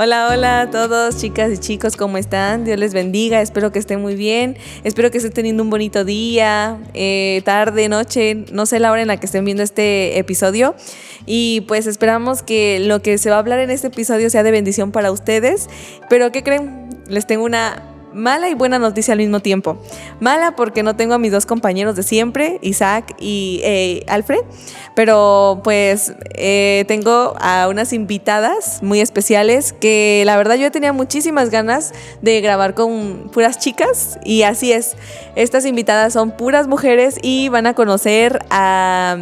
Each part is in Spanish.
Hola, hola a todos, chicas y chicos, ¿cómo están? Dios les bendiga, espero que estén muy bien, espero que estén teniendo un bonito día, tarde, noche, no sé la hora en la que estén viendo este episodio, y pues esperamos que lo que se va a hablar en este episodio sea de bendición para ustedes. Pero ¿qué creen? Les tengo una mala y buena noticia al mismo tiempo. Mala porque no tengo a mis dos compañeros de siempre, Isaac y Alfred, pero pues tengo a unas invitadas muy especiales que la verdad yo tenía muchísimas ganas de grabar con puras chicas, y así es. Estas invitadas son puras mujeres y van a conocer a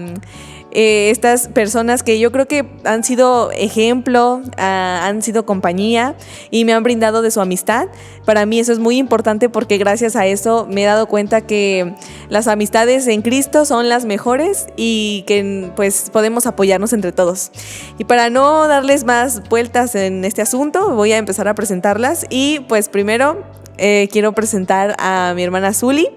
estas personas que yo creo que han sido ejemplo, han sido compañía y me han brindado de su amistad. Para mí eso es muy importante porque gracias a eso me he dado cuenta que las amistades en Cristo son las mejores y que pues podemos apoyarnos entre todos. Y para no darles más vueltas en este asunto, voy a empezar a presentarlas. Y pues primero quiero presentar a mi hermana Zuli.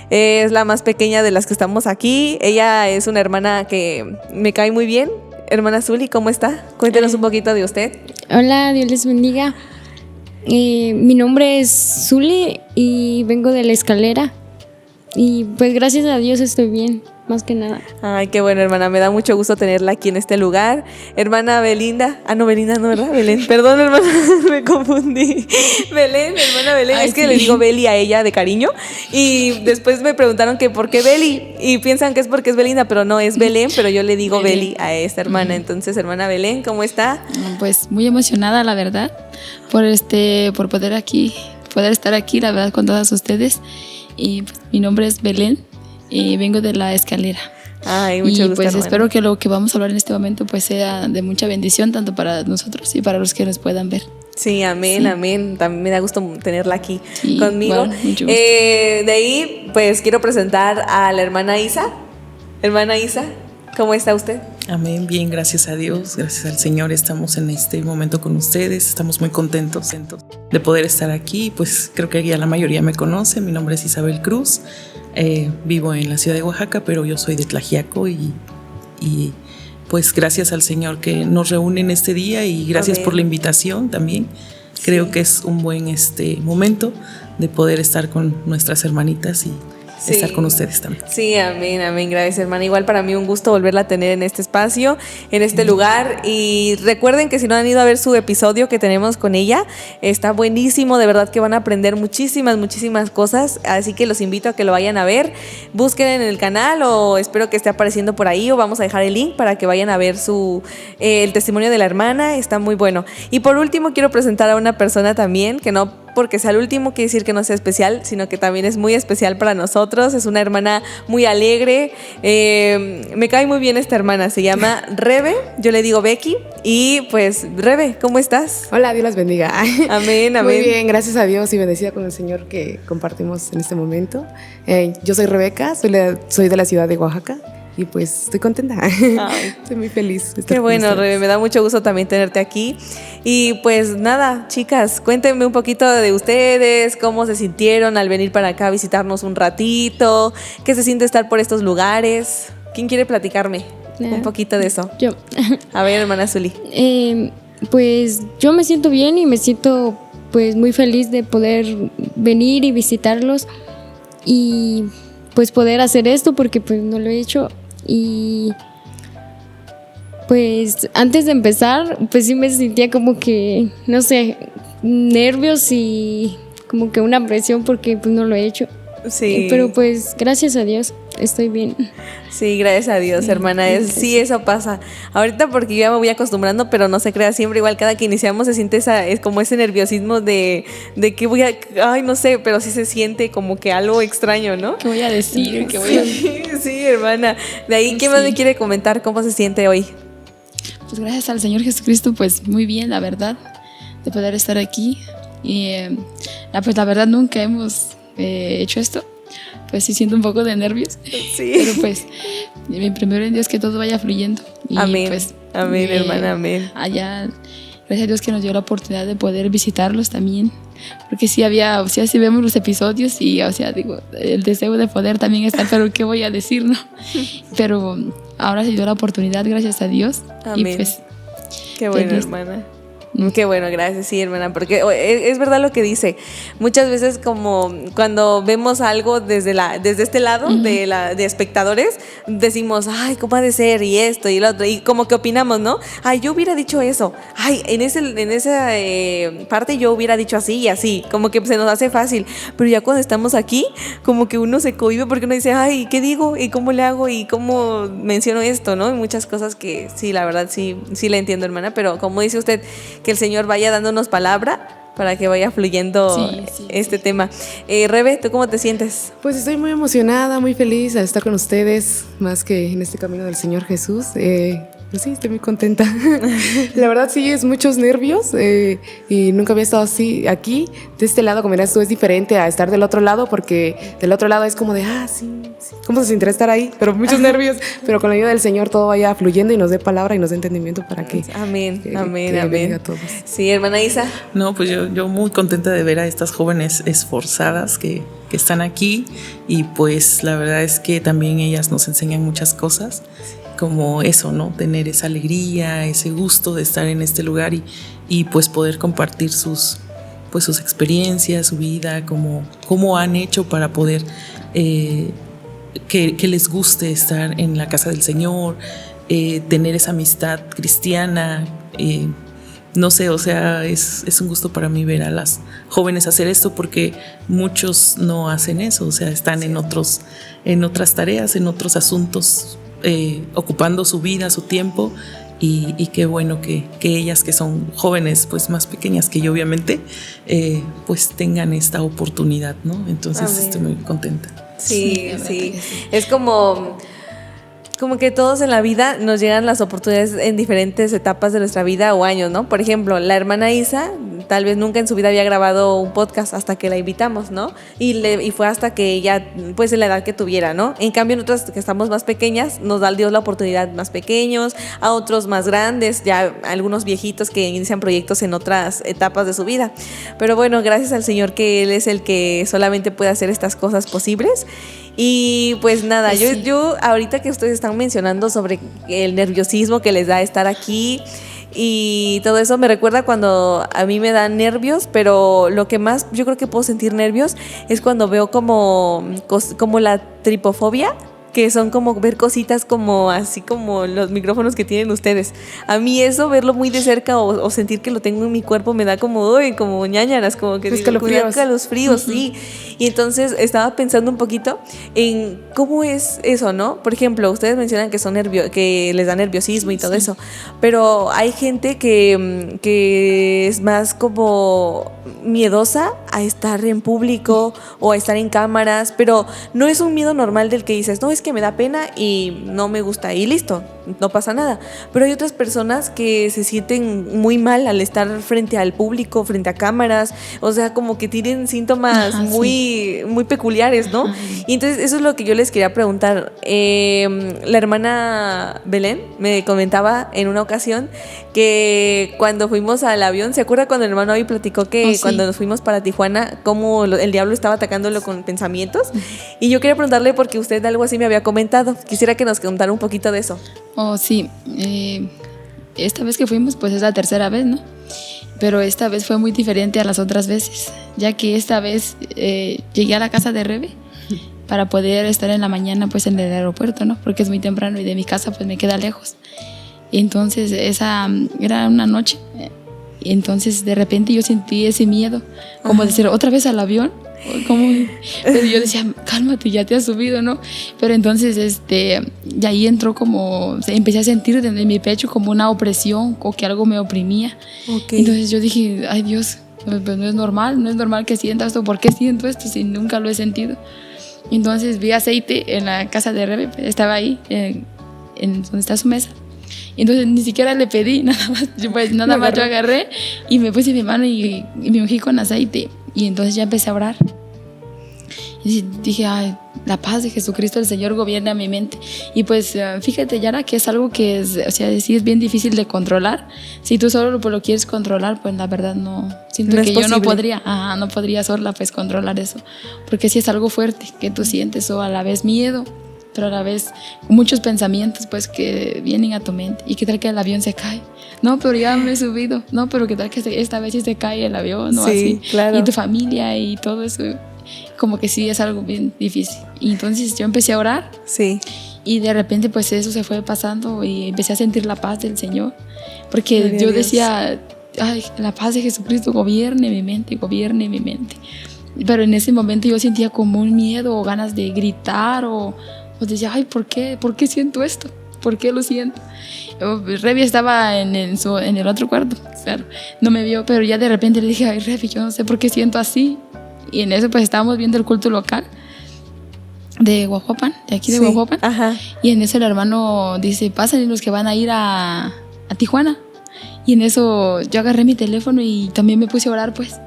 Es la más pequeña de las que estamos aquí. Ella es una hermana que me cae muy bien. Hermana Zuli, ¿cómo está? Cuéntenos un poquito de usted. Hola, Dios les bendiga. Mi nombre es Zuli y vengo de La Escalera. Y pues gracias a Dios estoy bien, más que nada. Ay, qué bueno, hermana, me da mucho gusto tenerla aquí en este lugar. Hermana Belinda, no, Belinda no, ¿verdad? Belén, perdón, hermana, me confundí. Belén, hermana Belén. Ay, es que sí, le digo Beli a ella de cariño, y después me preguntaron que por qué Beli, y piensan que es porque es Belinda, pero no, es Belén, pero yo le digo Beli a esta hermana. Entonces, hermana Belén, ¿cómo está? Pues muy emocionada, la verdad, por poder estar aquí, la verdad, con todas ustedes. Y pues, mi nombre es Belén y vengo de La Escalera. Ay, mucho gusto, pues hermana. Espero que lo que vamos a hablar en este momento pues sea de mucha bendición, tanto para nosotros y para los que nos puedan ver. Sí, amén, sí. Amén. También me da gusto tenerla aquí conmigo. Bueno, mucho gusto. De ahí, pues quiero presentar a la hermana Isa. Hermana Isa, ¿cómo está usted? Amén, bien, gracias a Dios, gracias al Señor estamos en este momento con ustedes, estamos muy contentos de poder estar aquí. Pues creo que ya la mayoría me conoce, mi nombre es Isabel Cruz, vivo en la ciudad de Oaxaca, pero yo soy de Tlaxiaco y pues gracias al Señor que nos reúne en este día, y gracias por la invitación también. Creo que es un buen momento de poder estar con nuestras hermanitas y estar con ustedes también. Sí, amén, amén, gracias, hermana. Igual para mí un gusto volverla a tener en este espacio, en este lugar. Y recuerden que si no han ido a ver su episodio que tenemos con ella, está buenísimo, de verdad que van a aprender muchísimas cosas, así que los invito a que lo vayan a ver. Busquen en el canal, o espero que esté apareciendo por ahí, o vamos a dejar el link para que vayan a ver el testimonio de la hermana, está muy bueno. Y por último quiero presentar a una persona también, que no porque sea el último quiere decir que no sea especial, sino que también es muy especial para nosotros. Es una hermana muy alegre, me cae muy bien esta hermana, se llama Rebe, yo le digo Becky. Y pues Rebe, ¿cómo estás? Hola, Dios las bendiga. Amén, amén. Muy bien, gracias a Dios y bendecida con el Señor que compartimos en este momento. Yo soy Rebeca, soy de la ciudad de Oaxaca. Y pues estoy contenta. Ay, estoy muy feliz de estar. Qué bueno, Rebe, me da mucho gusto también tenerte aquí. Y pues nada, chicas, cuéntenme un poquito de ustedes, cómo se sintieron al venir para acá a visitarnos un ratito, qué se siente estar por estos lugares. ¿Quién quiere platicarme un poquito de eso? Yo. A ver, hermana Zuli. Pues yo me siento bien y me siento pues muy feliz de poder venir y visitarlos y pues poder hacer esto porque pues no lo he hecho. Y pues antes de empezar, pues sí me sentía como que, no sé, nervios y como que una presión porque pues no lo he hecho. Sí. Pero pues gracias a Dios estoy bien. Sí, gracias a Dios, hermana. Sí, eso pasa. Ahorita porque yo ya me voy acostumbrando, pero no se crea, siempre igual cada que iniciamos se siente es como ese nerviosismo de que voy a, ay, no sé, pero sí se siente como que algo extraño, ¿no? ¿Qué voy a decir? Sí, hermana. De ahí, ¿qué más me quiere comentar? ¿Cómo se siente hoy? Pues gracias al Señor Jesucristo, pues muy bien, la verdad, de poder estar aquí. Y pues la verdad nunca hemos hecho esto. Pues sí siento un poco de nervios. Sí. Pero pues primero en Dios que todo vaya fluyendo. Y amén. Pues, amén, hermana, amén. Allá, gracias a Dios que nos dio la oportunidad de poder visitarlos también. Porque sí sí vemos los episodios y, o sea, digo, el deseo de poder también estar, pero ¿qué voy a decir, no? Pero ahora se dio la oportunidad, gracias a Dios. Amén. Y pues, qué bueno, hermana. Qué bueno, gracias, sí, hermana, porque es verdad lo que dice. Muchas veces como cuando vemos algo desde este lado de espectadores, decimos, ay, ¿cómo ha de ser? Y esto y lo otro, y como que opinamos, ¿no? Ay, yo hubiera dicho eso. Ay, en esa parte yo hubiera dicho así y así, como que se nos hace fácil. Pero ya cuando estamos aquí, como que uno se cohíbe porque uno dice, ay, ¿qué digo? ¿Y cómo le hago? ¿Y cómo menciono esto? ¿No? Y muchas cosas que sí, la verdad, sí la entiendo, hermana, pero como dice usted, que el Señor vaya dándonos palabra para que vaya fluyendo este tema. Rebe, ¿tú cómo te sientes? Pues estoy muy emocionada, muy feliz de estar con ustedes, más que en este camino del Señor Jesús. Pues sí, estoy muy contenta. La verdad sí, es muchos nervios y nunca había estado así aquí. De este lado, como dirás tú, es diferente a estar del otro lado, porque del otro lado es como de, sí. ¿Cómo se sentirá estar ahí? Pero muchos nervios, pero con la ayuda del Señor todo vaya fluyendo y nos dé palabra y nos dé entendimiento para que... Amén. Bendiga a todos. Sí, hermana Isa. No, pues yo muy contenta de ver a estas jóvenes esforzadas que están aquí, y pues la verdad es que también ellas nos enseñan muchas cosas, como eso, ¿no? Tener esa alegría, ese gusto de estar en este lugar y pues poder compartir sus experiencias, su vida, cómo han hecho para poder que les guste estar en la casa del Señor, tener esa amistad cristiana. No sé, o sea, es un gusto para mí ver a las jóvenes hacer esto, porque muchos no hacen eso, o sea, están en otras tareas, en otros asuntos, ocupando su vida, su tiempo, y qué bueno que ellas, que son jóvenes, pues más pequeñas que yo, obviamente, pues tengan esta oportunidad, ¿no? Entonces estoy muy contenta. Sí. Es como que todos en la vida nos llegan las oportunidades en diferentes etapas de nuestra vida o años, ¿no? Por ejemplo, la hermana Isa tal vez nunca en su vida había grabado un podcast hasta que la invitamos, ¿no? Y fue hasta que ella, pues en la edad que tuviera, ¿no? En cambio, nosotras que estamos más pequeñas, nos da Dios la oportunidad más pequeños, a otros más grandes, ya algunos viejitos que inician proyectos en otras etapas de su vida. Pero bueno, gracias al Señor que Él es el que solamente puede hacer estas cosas posibles. Y pues nada, yo ahorita que ustedes están mencionando sobre el nerviosismo que les da estar aquí y todo eso, me recuerda cuando a mí me dan nervios, pero lo que más yo creo que puedo sentir nervios es cuando veo como la tripofobia, que son como ver cositas como así como los micrófonos que tienen ustedes. A mí eso, verlo muy de cerca o sentir que lo tengo en mi cuerpo me da como ñáñaras, como que escalofríos, sí. Y entonces estaba pensando un poquito en cómo es eso, ¿no? Por ejemplo, ustedes mencionan que les da nerviosismo y todo eso, pero hay gente que es más como miedosa a estar en público o a estar en cámaras, pero no es un miedo normal del que dices, no, es que me da pena y no me gusta y listo, no pasa nada. Pero hay otras personas que se sienten muy mal al estar frente al público, frente a cámaras, o sea, como que tienen síntomas muy peculiares, ¿no? Y entonces eso es lo que yo les quería preguntar. La hermana Belén me comentaba en una ocasión que cuando fuimos al avión, ¿se acuerda cuando el hermano hoy platicó que cuando nos fuimos para Tijuana, cómo el diablo estaba atacándolo con pensamientos? Y yo quería preguntarle porque usted algo así me había comentado. Quisiera que nos contara un poquito de eso. Sí. Esta vez que fuimos, pues es la tercera vez, ¿no? Pero esta vez fue muy diferente a las otras veces, ya que esta vez llegué a la casa de Rebe para poder estar en la mañana pues en el aeropuerto, ¿no? Porque es muy temprano y de mi casa pues me queda lejos. Y entonces esa era una noche y entonces de repente yo sentí ese miedo, como de decir, ¿otra vez al avión? Pero yo decía, cálmate, ya te has subido, ¿no? Pero entonces y ahí entró empecé a sentir en mi pecho como una opresión o que algo me oprimía. Entonces yo dije, ay Dios, pues no es normal que sienta esto. ¿Por qué siento esto si nunca lo he sentido? Entonces vi aceite en la casa de Rebe, estaba ahí en donde está su mesa. Entonces ni siquiera le pedí, nada más yo agarré y me puse mi mano y me ungí con aceite. Y entonces ya empecé a orar. Y dije, ay, la paz de Jesucristo, el Señor, gobierna mi mente. Y pues fíjate, Yara, que es algo que sí es bien difícil de controlar. Si tú solo lo quieres controlar, pues la verdad no. Siento que yo no podría sola pues controlar eso. Porque sí es algo fuerte que tú sientes, o a la vez miedo, pero a la vez muchos pensamientos pues que vienen a tu mente. ¿Y qué tal que el avión se cae? No, pero ya me he subido. No, pero qué tal que esta vez sí se cae el avión o Sí, así. claro. Y tu familia y todo eso, como que sí es algo bien difícil. Y entonces yo empecé a orar Sí. y de repente pues eso se fue pasando y empecé a sentir la paz del Señor. Porque Gloria a yo Dios. decía, ay, la paz de Jesucristo gobierne mi mente, gobierne mi mente. Pero en ese momento yo sentía como un miedo o ganas de gritar o decía, ay, ¿por qué? ¿Por qué siento esto? ¿Por qué lo siento? Revi estaba en el otro cuarto, claro, no me vio, pero ya de repente le dije, ay, Revi, yo no sé por qué siento así. Y en eso pues estábamos viendo el culto local de Guajuapan, de aquí de Sí. Guajuapan. Ajá. Y en eso el hermano dice, pasen los que van a ir a Tijuana. Y en eso yo agarré mi teléfono y también me puse a orar, pues.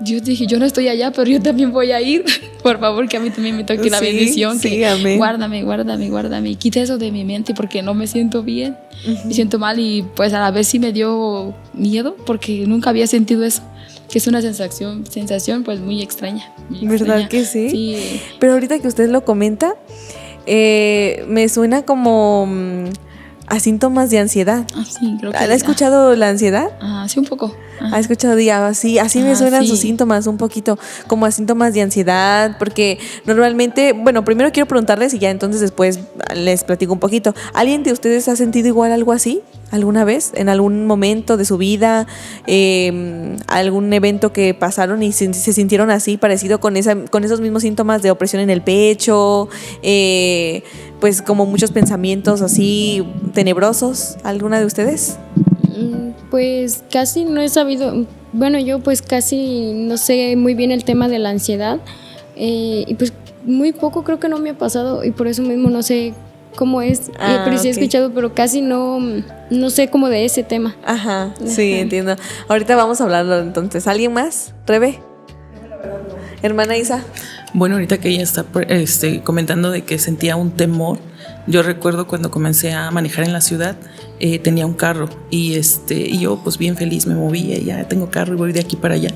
Yo dije, yo no estoy allá, pero yo también voy a ir. Por favor, que a mí también me toque la Sí, bendición. sí, Que amén. guárdame, guárdame, guárdame. Y quite eso de mi mente porque no me siento bien. Me siento mal y pues a la vez sí me dio miedo porque nunca había sentido eso. Que es una sensación pues muy extraña. Muy ¿Verdad extraña. que sí? Sí. Pero ahorita que usted lo comenta, me suena como a síntomas de ansiedad. Ah, sí, creo que ¿Ha escuchado la ansiedad? sí, un poco. ¿Ha escuchado? Así me suenan sí. sus síntomas un poquito, como a síntomas de ansiedad, porque normalmente, bueno, primero quiero preguntarles y ya entonces después les platico un poquito. ¿Alguien de ustedes ha sentido igual algo así alguna vez, en algún momento de su vida, algún evento que pasaron y se sintieron así, parecido con esos mismos síntomas de opresión en el pecho, pues como muchos pensamientos así tenebrosos? ¿Alguna de ustedes? Pues casi no he sabido, bueno, yo pues casi no sé muy bien el tema de la ansiedad y pues muy poco creo que no me ha pasado y por eso mismo no sé cómo es, pero sí he ok. escuchado, pero casi no sé como de ese tema. Ajá, sí, entiendo. Ahorita vamos a hablarlo entonces. ¿Alguien más? ¿Rebe? Hermana Isa. Bueno, ahorita que ella está comentando de que sentía un temor, yo recuerdo cuando comencé a manejar en la ciudad, tenía un carro y yo pues bien feliz me movía, ya tengo carro y voy de aquí para allá.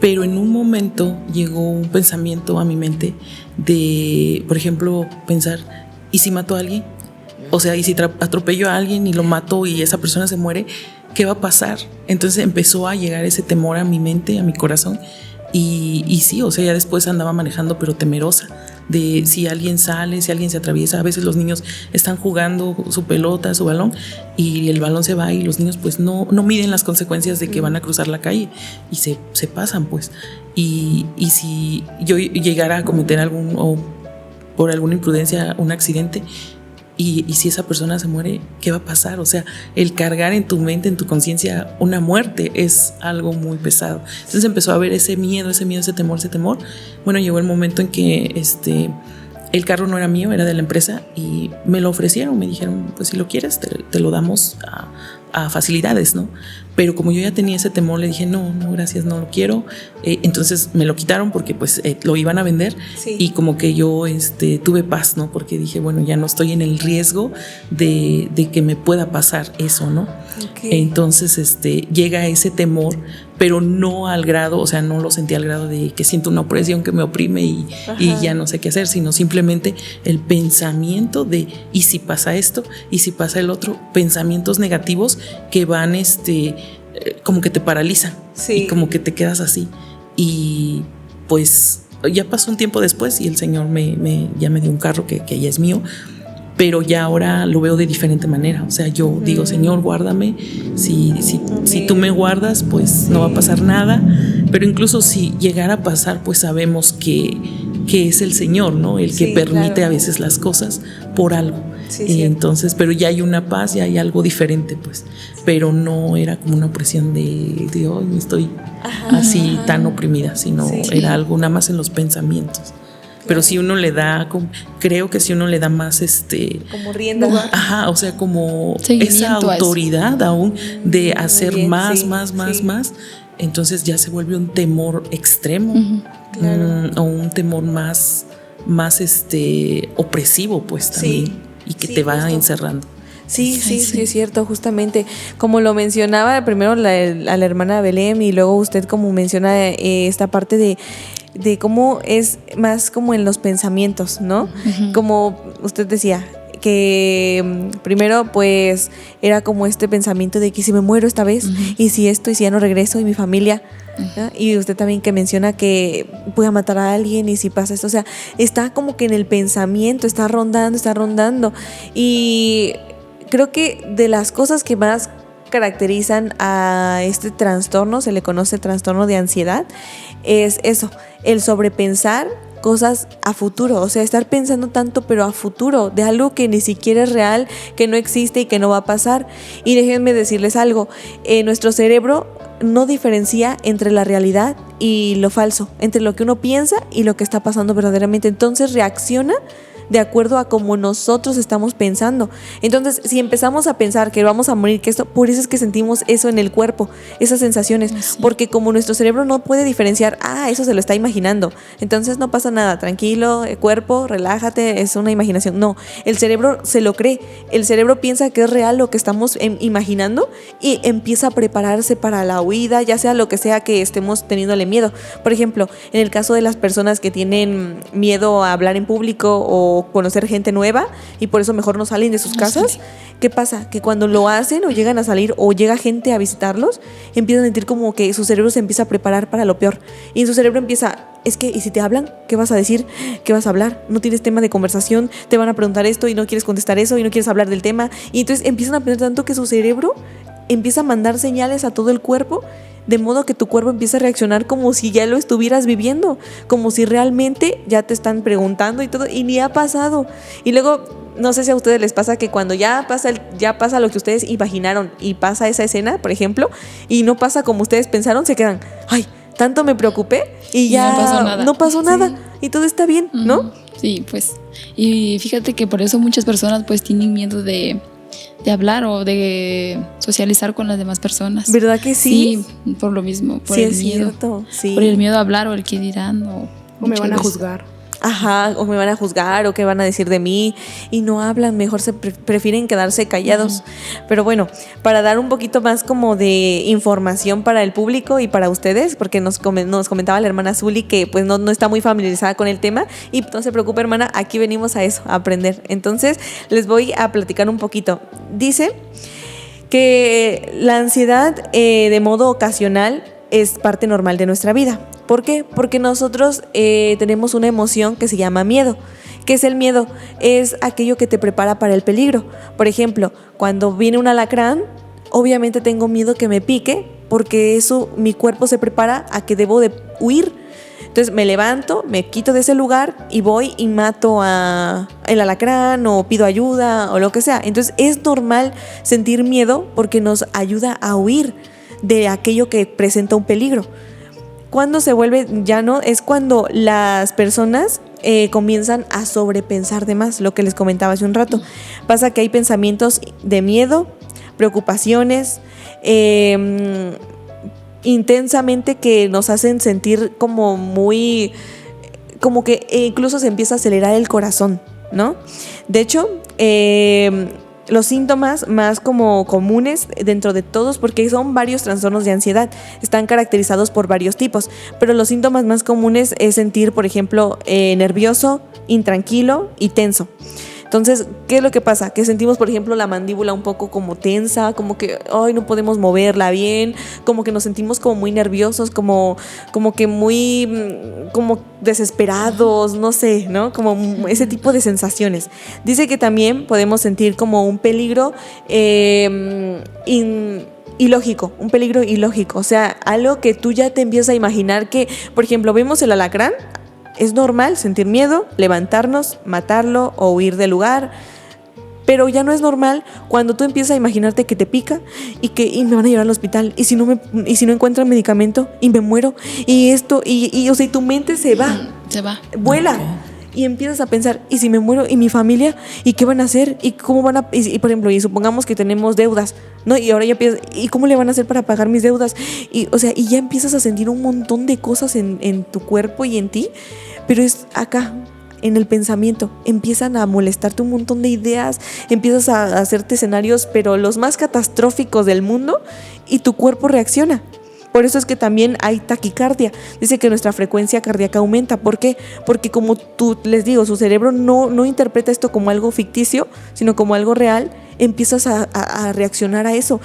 Pero en un momento llegó un pensamiento a mi mente de, por ejemplo, pensar, ¿y si mato a alguien? O sea, ¿y si atropello a alguien y lo mato y esa persona se muere? ¿Qué va a pasar? Entonces empezó a llegar ese temor a mi mente, a mi corazón. Y sí, o sea, ya después andaba manejando, pero temerosa de si alguien sale, si alguien se atraviesa. A veces los niños están jugando su pelota, su balón, y el balón se va y los niños pues no miden las consecuencias de que van a cruzar la calle y se pasan, pues. Y si yo llegara a cometer o por alguna imprudencia un accidente, y si esa persona se muere, ¿qué va a pasar? O sea, el cargar en tu mente, en tu conciencia una muerte es algo muy pesado. Entonces empezó a haber ese miedo, ese temor. Bueno, llegó el momento en que el carro no era mío, era de la empresa y me lo ofrecieron, me dijeron, pues si lo quieres te lo damos a facilidades, ¿no? Pero como yo ya tenía ese temor, le dije, no, gracias, no lo quiero. Entonces me lo quitaron porque pues lo iban a vender. Sí. Y como que yo tuve paz, ¿no? Porque dije, bueno, ya no estoy en el riesgo de que me pueda pasar eso, ¿no? Okay. Entonces llega ese temor, pero no al grado, o sea, no lo sentí al grado de que siento una opresión que me oprime y ya no sé qué hacer, sino simplemente el pensamiento de, ¿y si pasa esto? ¿Y si pasa el otro? Pensamientos negativos que van como que te paralizan. Sí. Y como que te quedas así. Y pues ya pasó un tiempo después y el Señor ya me dio un carro que ya es mío, pero ya ahora lo veo de diferente manera. O sea, yo digo, Señor, guárdame. Si tú me guardas, pues no va a pasar nada. Pero incluso si llegara a pasar, pues sabemos que es el Señor, ¿no? El que permite claro. A veces las cosas por algo. Sí, entonces, pero ya hay una paz, ya hay algo diferente, pues. Pero no era como una opresión de hoy estoy así tan oprimida, sino era algo nada más en los pensamientos. Pero si uno le da, creo que si uno le da más como rienda. O sea, como esa autoridad aún de hacer más, entonces ya se vuelve un temor extremo, claro. O un temor más opresivo, pues también, y que te va justo encerrando. Sí, es cierto, justamente. Como lo mencionaba primero a la hermana Belém y luego usted como menciona esta parte de de cómo es más como en los pensamientos, ¿no? Como usted decía, que primero pues era como este pensamiento de que si me muero esta vez, y si esto, y si ya no regreso, y mi familia, ¿no? Y usted también que menciona que voy a matar a alguien, y si pasa esto, o sea, está como que en el pensamiento, está rondando, y creo que de las cosas que más caracterizan a este trastorno, se le conoce trastorno de ansiedad, es eso, el sobrepensar cosas a futuro, o sea, estar pensando tanto pero a futuro, de algo que ni siquiera es real, que no existe y que no va a pasar. Y déjenme decirles algo, nuestro cerebro no diferencia entre la realidad y lo falso, entre lo que uno piensa y lo que está pasando verdaderamente, entonces reacciona de acuerdo a cómo nosotros estamos pensando. Entonces, si empezamos a pensar que vamos a morir, que esto, por eso es que sentimos eso en el cuerpo, esas sensaciones, sí. Porque como nuestro cerebro no puede diferenciar, eso se lo está imaginando, entonces no pasa nada, tranquilo, cuerpo, relájate, es una imaginación. No, el cerebro se lo cree, el cerebro piensa que es real lo que estamos imaginando y empieza a prepararse para la huida, ya sea lo que sea que estemos teniéndole miedo. Por ejemplo, en el caso de las personas que tienen miedo a hablar en público o conocer gente nueva y por eso mejor no salen de sus casas, ¿qué pasa? Que cuando lo hacen o llegan a salir o llega gente a visitarlos, empiezan a sentir como que su cerebro se empieza a preparar para lo peor y en su cerebro empieza, es que, ¿y si te hablan? ¿Qué vas a decir? ¿Qué vas a hablar? No tienes tema de conversación, te van a preguntar esto y no quieres contestar eso y no quieres hablar del tema, y entonces empiezan a pensar tanto que su cerebro empieza a mandar señales a todo el cuerpo, de modo que tu cuerpo empieza a reaccionar como si ya lo estuvieras viviendo, como si realmente ya te están preguntando y todo, y ni ha pasado. Y luego, no sé si a ustedes les pasa que cuando ya pasa lo que ustedes imaginaron y pasa esa escena, por ejemplo, y no pasa como ustedes pensaron, se quedan, ay, tanto me preocupé y ya no pasó nada sí. Y todo está bien, ¿no? Sí, pues, y fíjate que por eso muchas personas pues tienen miedo de hablar o de socializar con las demás personas. ¿Verdad que sí? Sí, por lo mismo, por sí, el es miedo. Cierto, sí. Por el miedo a hablar o el que dirán. O me van a juzgar. Ajá, o me van a juzgar o qué van a decir de mí y no hablan, mejor se prefieren quedarse callados. Pero bueno, para dar un poquito más como de información para el público y para ustedes, porque nos comentaba la hermana Zuli que pues no está muy familiarizada con el tema, y no se preocupe, hermana, aquí venimos a eso, a aprender. Entonces les voy a platicar un poquito. Dice que la ansiedad de modo ocasional es parte normal de nuestra vida. ¿Por qué? Porque nosotros tenemos una emoción que se llama miedo. ¿Qué es el miedo? Es aquello que te prepara para el peligro. Por ejemplo, cuando viene un alacrán, obviamente tengo miedo que me pique, porque eso, mi cuerpo se prepara a que debo de huir. Entonces me levanto, me quito de ese lugar y voy y mato al alacrán o pido ayuda o lo que sea. Entonces es normal sentir miedo porque nos ayuda a huir de aquello que presenta un peligro. Cuando se vuelve llano es cuando las personas comienzan a sobrepensar de más, lo que les comentaba hace un rato. Pasa que hay pensamientos de miedo, preocupaciones, intensamente, que nos hacen sentir como muy, como que incluso se empieza a acelerar el corazón, ¿no? De hecho, los síntomas más como comunes dentro de todos, porque son varios trastornos de ansiedad, están caracterizados por varios tipos, pero los síntomas más comunes es sentir, por ejemplo, nervioso, intranquilo y tenso. Entonces, ¿qué es lo que pasa? Que sentimos, por ejemplo, la mandíbula un poco como tensa, como que no podemos moverla bien, como que nos sentimos como muy nerviosos, como que muy como desesperados, no sé, ¿no? Como ese tipo de sensaciones. Dice que también podemos sentir como un peligro ilógico, un peligro ilógico, o sea, algo que tú ya te empiezas a imaginar que, por ejemplo, vemos el alacrán. Es normal sentir miedo, levantarnos, matarlo o huir del lugar, pero ya no es normal cuando tú empiezas a imaginarte que te pica y me van a llevar al hospital y si no encuentran medicamento y me muero y esto o sea, y tu mente se va, vuela. Okay. Y empiezas a pensar, ¿y si me muero? ¿Y mi familia? ¿Y qué van a hacer? ¿Y cómo van a...? Y por ejemplo, y supongamos que tenemos deudas, ¿no? Y ahora ya piensas, ¿y cómo le van a hacer para pagar mis deudas? Y, o sea, y ya empiezas a sentir un montón de cosas en tu cuerpo y en ti, pero es acá, en el pensamiento. Empiezan a molestarte un montón de ideas, empiezas a hacerte escenarios, pero los más catastróficos del mundo, y tu cuerpo reacciona. Por eso es que también hay taquicardia. Dice que nuestra frecuencia cardíaca aumenta. ¿Por qué? Porque como tú les digo, su cerebro no interpreta esto como algo ficticio, sino como algo real. Empiezas a reaccionar a eso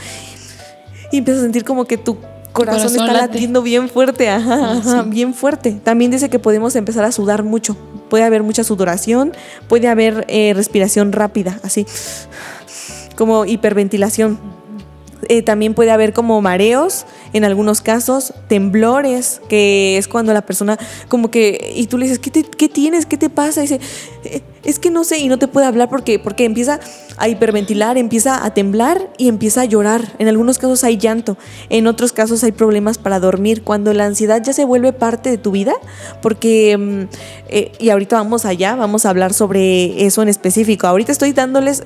y empiezas a sentir como que tu corazón está late. latiendo bien fuerte, Sí. bien fuerte. También dice que podemos empezar a sudar mucho. Puede haber mucha sudoración, puede haber respiración rápida, así como hiperventilación. También puede haber como mareos, en algunos casos, temblores, que es cuando la persona como que, y tú le dices, ¿qué tienes? ¿Qué te pasa? Y dice, es que no sé, y no te puede hablar porque empieza a hiperventilar, empieza a temblar y empieza a llorar. En algunos casos hay llanto, en otros casos hay problemas para dormir, cuando la ansiedad ya se vuelve parte de tu vida, porque, y ahorita vamos a hablar sobre eso en específico. Ahorita estoy dándoles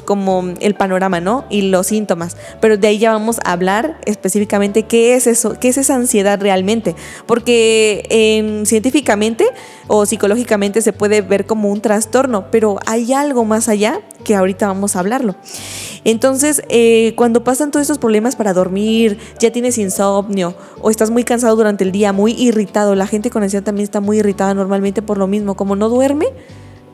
como el panorama, ¿no? Y los síntomas, pero de ahí ya vamos a hablar específicamente qué es eso, qué es esa ansiedad realmente, porque científicamente o psicológicamente se puede ver como un trastorno, pero hay algo más allá que ahorita vamos a hablarlo. Entonces, cuando pasan todos estos problemas para dormir, ya tienes insomnio o estás muy cansado durante el día, muy irritado, la gente con ansiedad también está muy irritada normalmente por lo mismo, como no duerme,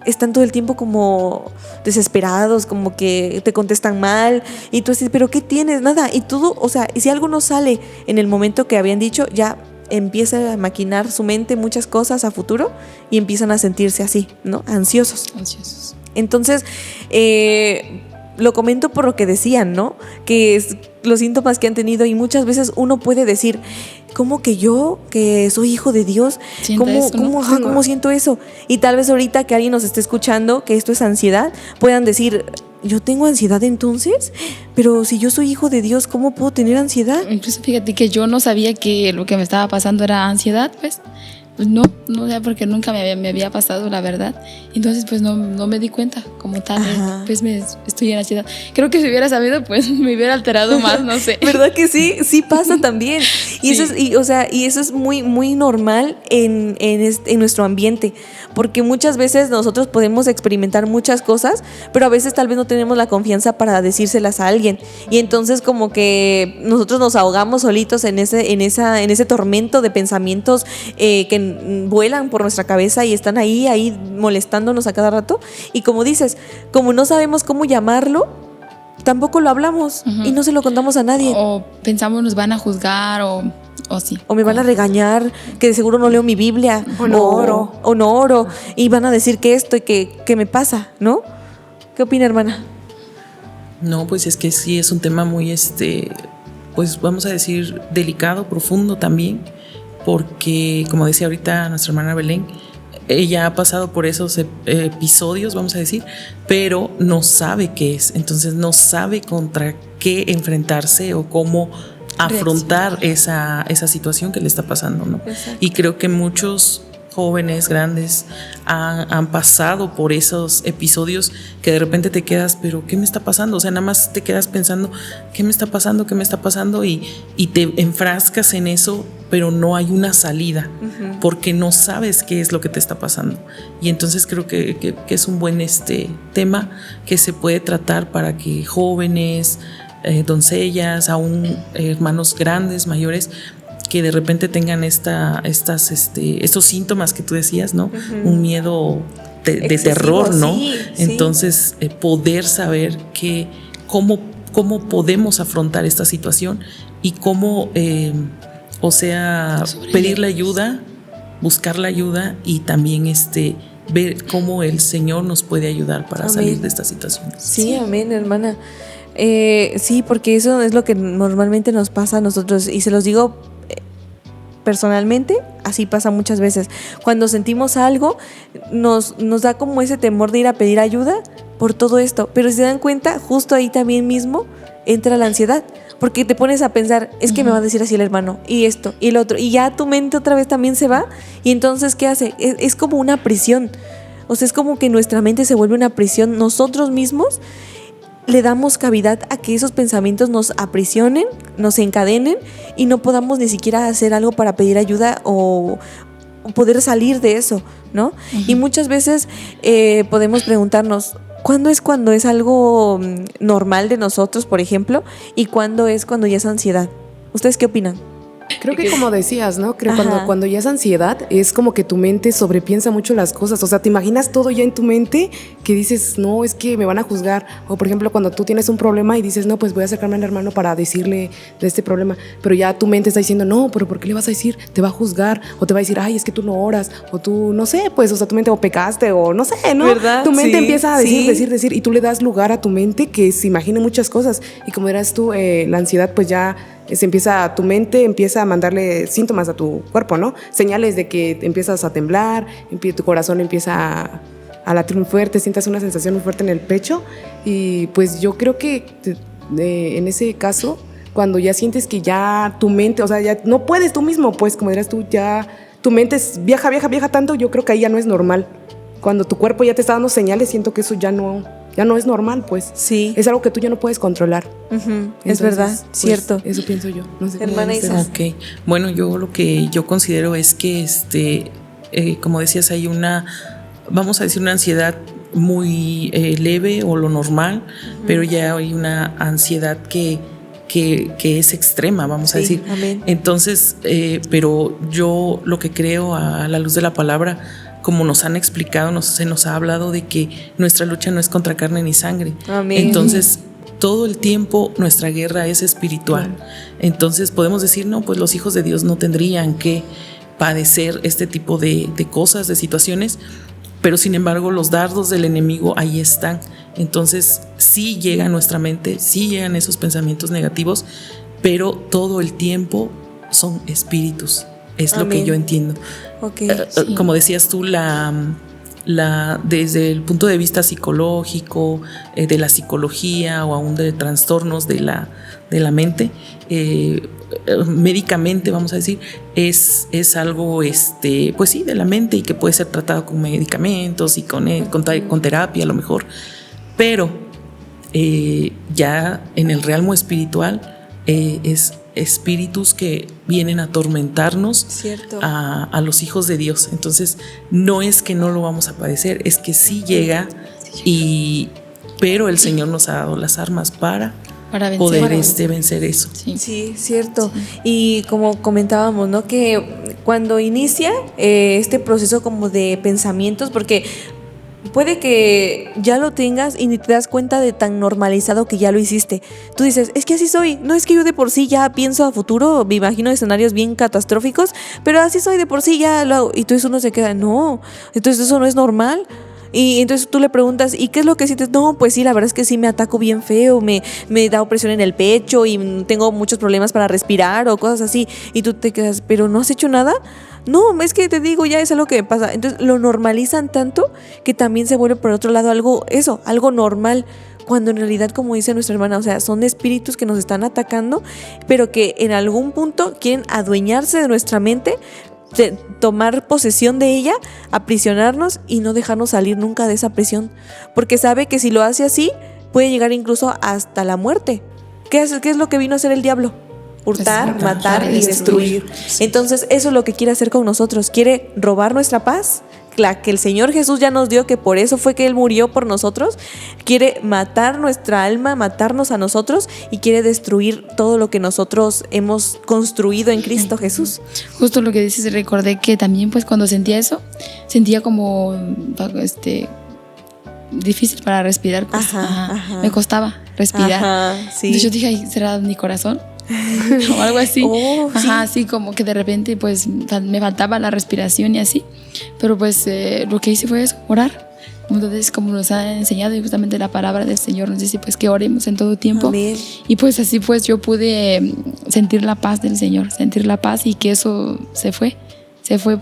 están todo el tiempo como desesperados, como que te contestan mal y tú dices, ¿pero qué tienes? Nada. Y todo, o sea, y si algo no sale en el momento que habían dicho, ya empieza a maquinar su mente muchas cosas a futuro y empiezan a sentirse así, ¿no? Ansiosos. Entonces, lo comento por lo que decían, ¿no? Que es los síntomas que han tenido y muchas veces uno puede decir, ¿cómo que yo, que soy hijo de Dios? ¿Cómo siento eso? Y tal vez ahorita que alguien nos esté escuchando, que esto es ansiedad, puedan decir, ¿yo tengo ansiedad entonces? Pero si yo soy hijo de Dios, ¿cómo puedo tener ansiedad? Incluso fíjate que yo no sabía que lo que me estaba pasando era ansiedad, pues no sé, porque nunca me había pasado, la verdad. Entonces, pues no me di cuenta como tal, pues estoy en ansiedad. Creo que si hubiera sabido, pues me hubiera alterado más, no sé. ¿Verdad que sí? Sí pasa también. Y Sí. eso es muy, muy normal en nuestro ambiente, porque muchas veces nosotros podemos experimentar muchas cosas, pero a veces tal vez no tenemos la confianza para decírselas a alguien. Y entonces como que nosotros nos ahogamos solitos en ese tormento de pensamientos que vuelan por nuestra cabeza y están ahí molestándonos a cada rato. Y como dices, como no sabemos cómo llamarlo, tampoco lo hablamos y no se lo contamos a nadie. O pensamos nos van a juzgar o sí. O me van a regañar, que de seguro no leo mi Biblia. O no oro. O no oro. Y van a decir que esto y que me pasa, ¿no? ¿Qué opina, hermana? No, pues es que sí es un tema muy, pues vamos a decir, delicado, profundo también, porque como decía ahorita nuestra hermana Belén, ella ha pasado por esos episodios, vamos a decir, pero no sabe qué es, entonces no sabe contra qué enfrentarse o cómo afrontar esa situación que le está pasando, ¿no? Exacto. Y creo que muchos jóvenes, grandes, han pasado por esos episodios que de repente te quedas, pero ¿qué me está pasando? O sea, nada más te quedas pensando, ¿qué me está pasando? ¿Qué me está pasando? Y te enfrascas en eso, pero no hay una salida, porque no sabes qué es lo que te está pasando. Y entonces creo que es un buen tema que se puede tratar para que jóvenes, doncellas, aún hermanos grandes, mayores, que de repente tengan estos síntomas que tú decías, ¿no? Un miedo de terror, ¿no? Sí. Entonces, poder saber cómo podemos afrontar esta situación y cómo, pedir la ayuda, buscar la ayuda y también ver cómo el Señor nos puede ayudar para salir de esta situación. Sí, amén, hermana. Sí, porque eso es lo que normalmente nos pasa a nosotros y se los digo personalmente, así pasa muchas veces. Cuando sentimos algo, nos da como ese temor de ir a pedir ayuda por todo esto, pero si se dan cuenta, justo ahí también mismo entra la ansiedad, porque te pones a pensar, es que me va a decir así el hermano, y esto, y el otro, y ya tu mente otra vez también se va, y entonces, ¿qué hace? Es como una prisión, o sea, es como que nuestra mente se vuelve una prisión, nosotros mismos le damos cavidad a que esos pensamientos nos aprisionen, nos encadenen y no podamos ni siquiera hacer algo para pedir ayuda o poder salir de eso, ¿no? Y muchas veces podemos preguntarnos, ¿cuándo es algo normal de nosotros, por ejemplo? ¿Y cuándo es cuando ya es ansiedad? ¿Ustedes qué opinan? Creo que como decías, ¿no? Creo Ajá. cuando ya es ansiedad, es como que tu mente sobrepiensa mucho las cosas. O sea, te imaginas todo ya en tu mente que dices, no, es que me van a juzgar. O por ejemplo, cuando tú tienes un problema y dices, no, pues voy a acercarme al hermano para decirle de este problema. Pero ya tu mente está diciendo, no, pero ¿por qué le vas a decir? Te va a juzgar. O te va a decir, ay, es que tú no oras. O tú, no sé, pues, o sea, tu mente o pecaste o no sé, ¿no? ¿Verdad? Tu mente Sí, empieza a decir, sí. decir. Y tú le das lugar a tu mente que se imagine muchas cosas. Y como eras tú, la ansiedad, pues ya tu mente empieza a mandarle síntomas a tu cuerpo, ¿no? Señales de que empiezas a temblar, tu corazón empieza a latir muy fuerte, sientas una sensación muy fuerte en el pecho. Y pues yo creo que en ese caso, cuando ya sientes que ya tu mente, o sea, ya no puedes tú mismo, pues como dirás tú, ya tu mente viaja tanto, yo creo que ahí ya no es normal. Cuando tu cuerpo ya te está dando señales, siento que eso ya no es normal, pues. Sí. Es algo que tú ya no puedes controlar. Ujú, es Entonces, verdad, pues, cierto. Eso pienso yo. No sé cómo Hermana ven Isa. ustedes. Ok, bueno, yo lo que yo considero es que, como decías, hay vamos a decir, una ansiedad muy leve o lo normal, pero ya hay una ansiedad que es extrema, vamos a Sí, decir. amén. Entonces, pero yo lo que creo a la luz de la palabra, como nos han explicado, se nos ha hablado de que nuestra lucha no es contra carne ni sangre. Amén. Entonces, todo el tiempo nuestra guerra es espiritual. Entonces podemos decir, no, pues los hijos de Dios no tendrían que padecer este tipo de cosas, de situaciones, pero sin embargo los dardos del enemigo ahí están. Entonces sí llega a nuestra mente, sí llegan esos pensamientos negativos, pero todo el tiempo son espíritus. Es Amén. lo que yo entiendo. Ok. Sí. Como decías tú, desde el punto de vista psicológico, de la psicología o aún de trastornos de la mente, médicamente, vamos a decir, es algo, pues sí, de la mente y que puede ser tratado con medicamentos y con terapia a lo mejor. Pero ya en el realmo espiritual es espíritus que vienen a atormentarnos Cierto. a los hijos de Dios. Entonces no es que no lo vamos a padecer, es que sí llega, pero el Señor nos ha dado las armas para vencer. poder vencer eso. Sí. Sí, cierto. Y como comentábamos, ¿no? Que cuando inicia este proceso como de pensamientos, porque puede que ya lo tengas y ni te das cuenta de tan normalizado que ya lo hiciste. Tú dices, es que así soy. No es que yo de por sí ya pienso a futuro, me imagino escenarios bien catastróficos, pero así soy de por sí, ya lo hago. Y entonces uno se queda, no, entonces eso no es normal. Y entonces tú le preguntas, ¿y qué es lo que sientes? No, pues sí, la verdad es que sí me ataco bien feo, me da opresión en el pecho y tengo muchos problemas para respirar o cosas así. Y tú te quedas, ¿pero no has hecho nada? No, es que te digo, ya es algo que me pasa. Entonces lo normalizan tanto que también se vuelve por otro lado algo normal. Cuando en realidad, como dice nuestra hermana, o sea, son espíritus que nos están atacando, pero que en algún punto quieren adueñarse de nuestra mente, de tomar posesión de ella, aprisionarnos y no dejarnos salir nunca de esa prisión, porque sabe que si lo hace así puede llegar incluso hasta la muerte. ¿Qué es lo que vino a hacer el diablo? Hurtar, Pues, matar y destruir. destruir. Entonces eso es lo que quiere hacer con nosotros. Quiere robar nuestra paz, la que el Señor Jesús ya nos dio, que por eso fue que Él murió por nosotros. Quiere matar nuestra alma, matarnos a nosotros y quiere destruir todo lo que nosotros hemos construido en Cristo Jesús. Justo lo que dices, recordé que también pues cuando sentía eso, sentía como difícil para respirar, pues. Ajá. Me costaba respirar. Ajá, sí. Entonces yo dije, ay, ¿será mi corazón? O algo así. Oh, sí. Ajá, así como que de repente pues me faltaba la respiración y así. Pero pues lo que hice fue eso, orar. Entonces, como nos ha enseñado y justamente la palabra del Señor nos dice pues que oremos en todo tiempo. Amén. Y pues así pues yo pude sentir la paz del Señor, sentir la paz y que eso se fue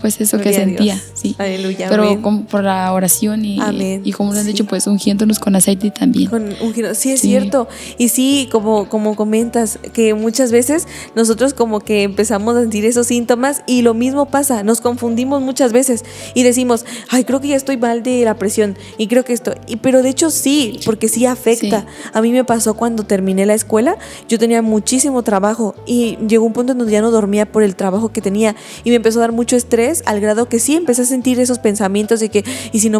pues eso Gloria que a sentía, Dios. sí. Aleluya, Pero amén. como por la oración Amén. y como lo han Sí. dicho, pues ungiéndonos con aceite también. Con un giro. Sí, es Sí. cierto. Y sí, como comentas, que muchas veces nosotros como que empezamos a sentir esos síntomas y lo mismo pasa, nos confundimos muchas veces y decimos, ay, creo que ya estoy mal de la presión y creo que esto, pero de hecho sí, porque sí afecta. Sí. A mí me pasó cuando terminé la escuela, yo tenía muchísimo trabajo y llegó un punto en donde ya no dormía por el trabajo que tenía y me empezó a dar mucho mucho estrés al grado que sí empecé a sentir esos pensamientos de que y si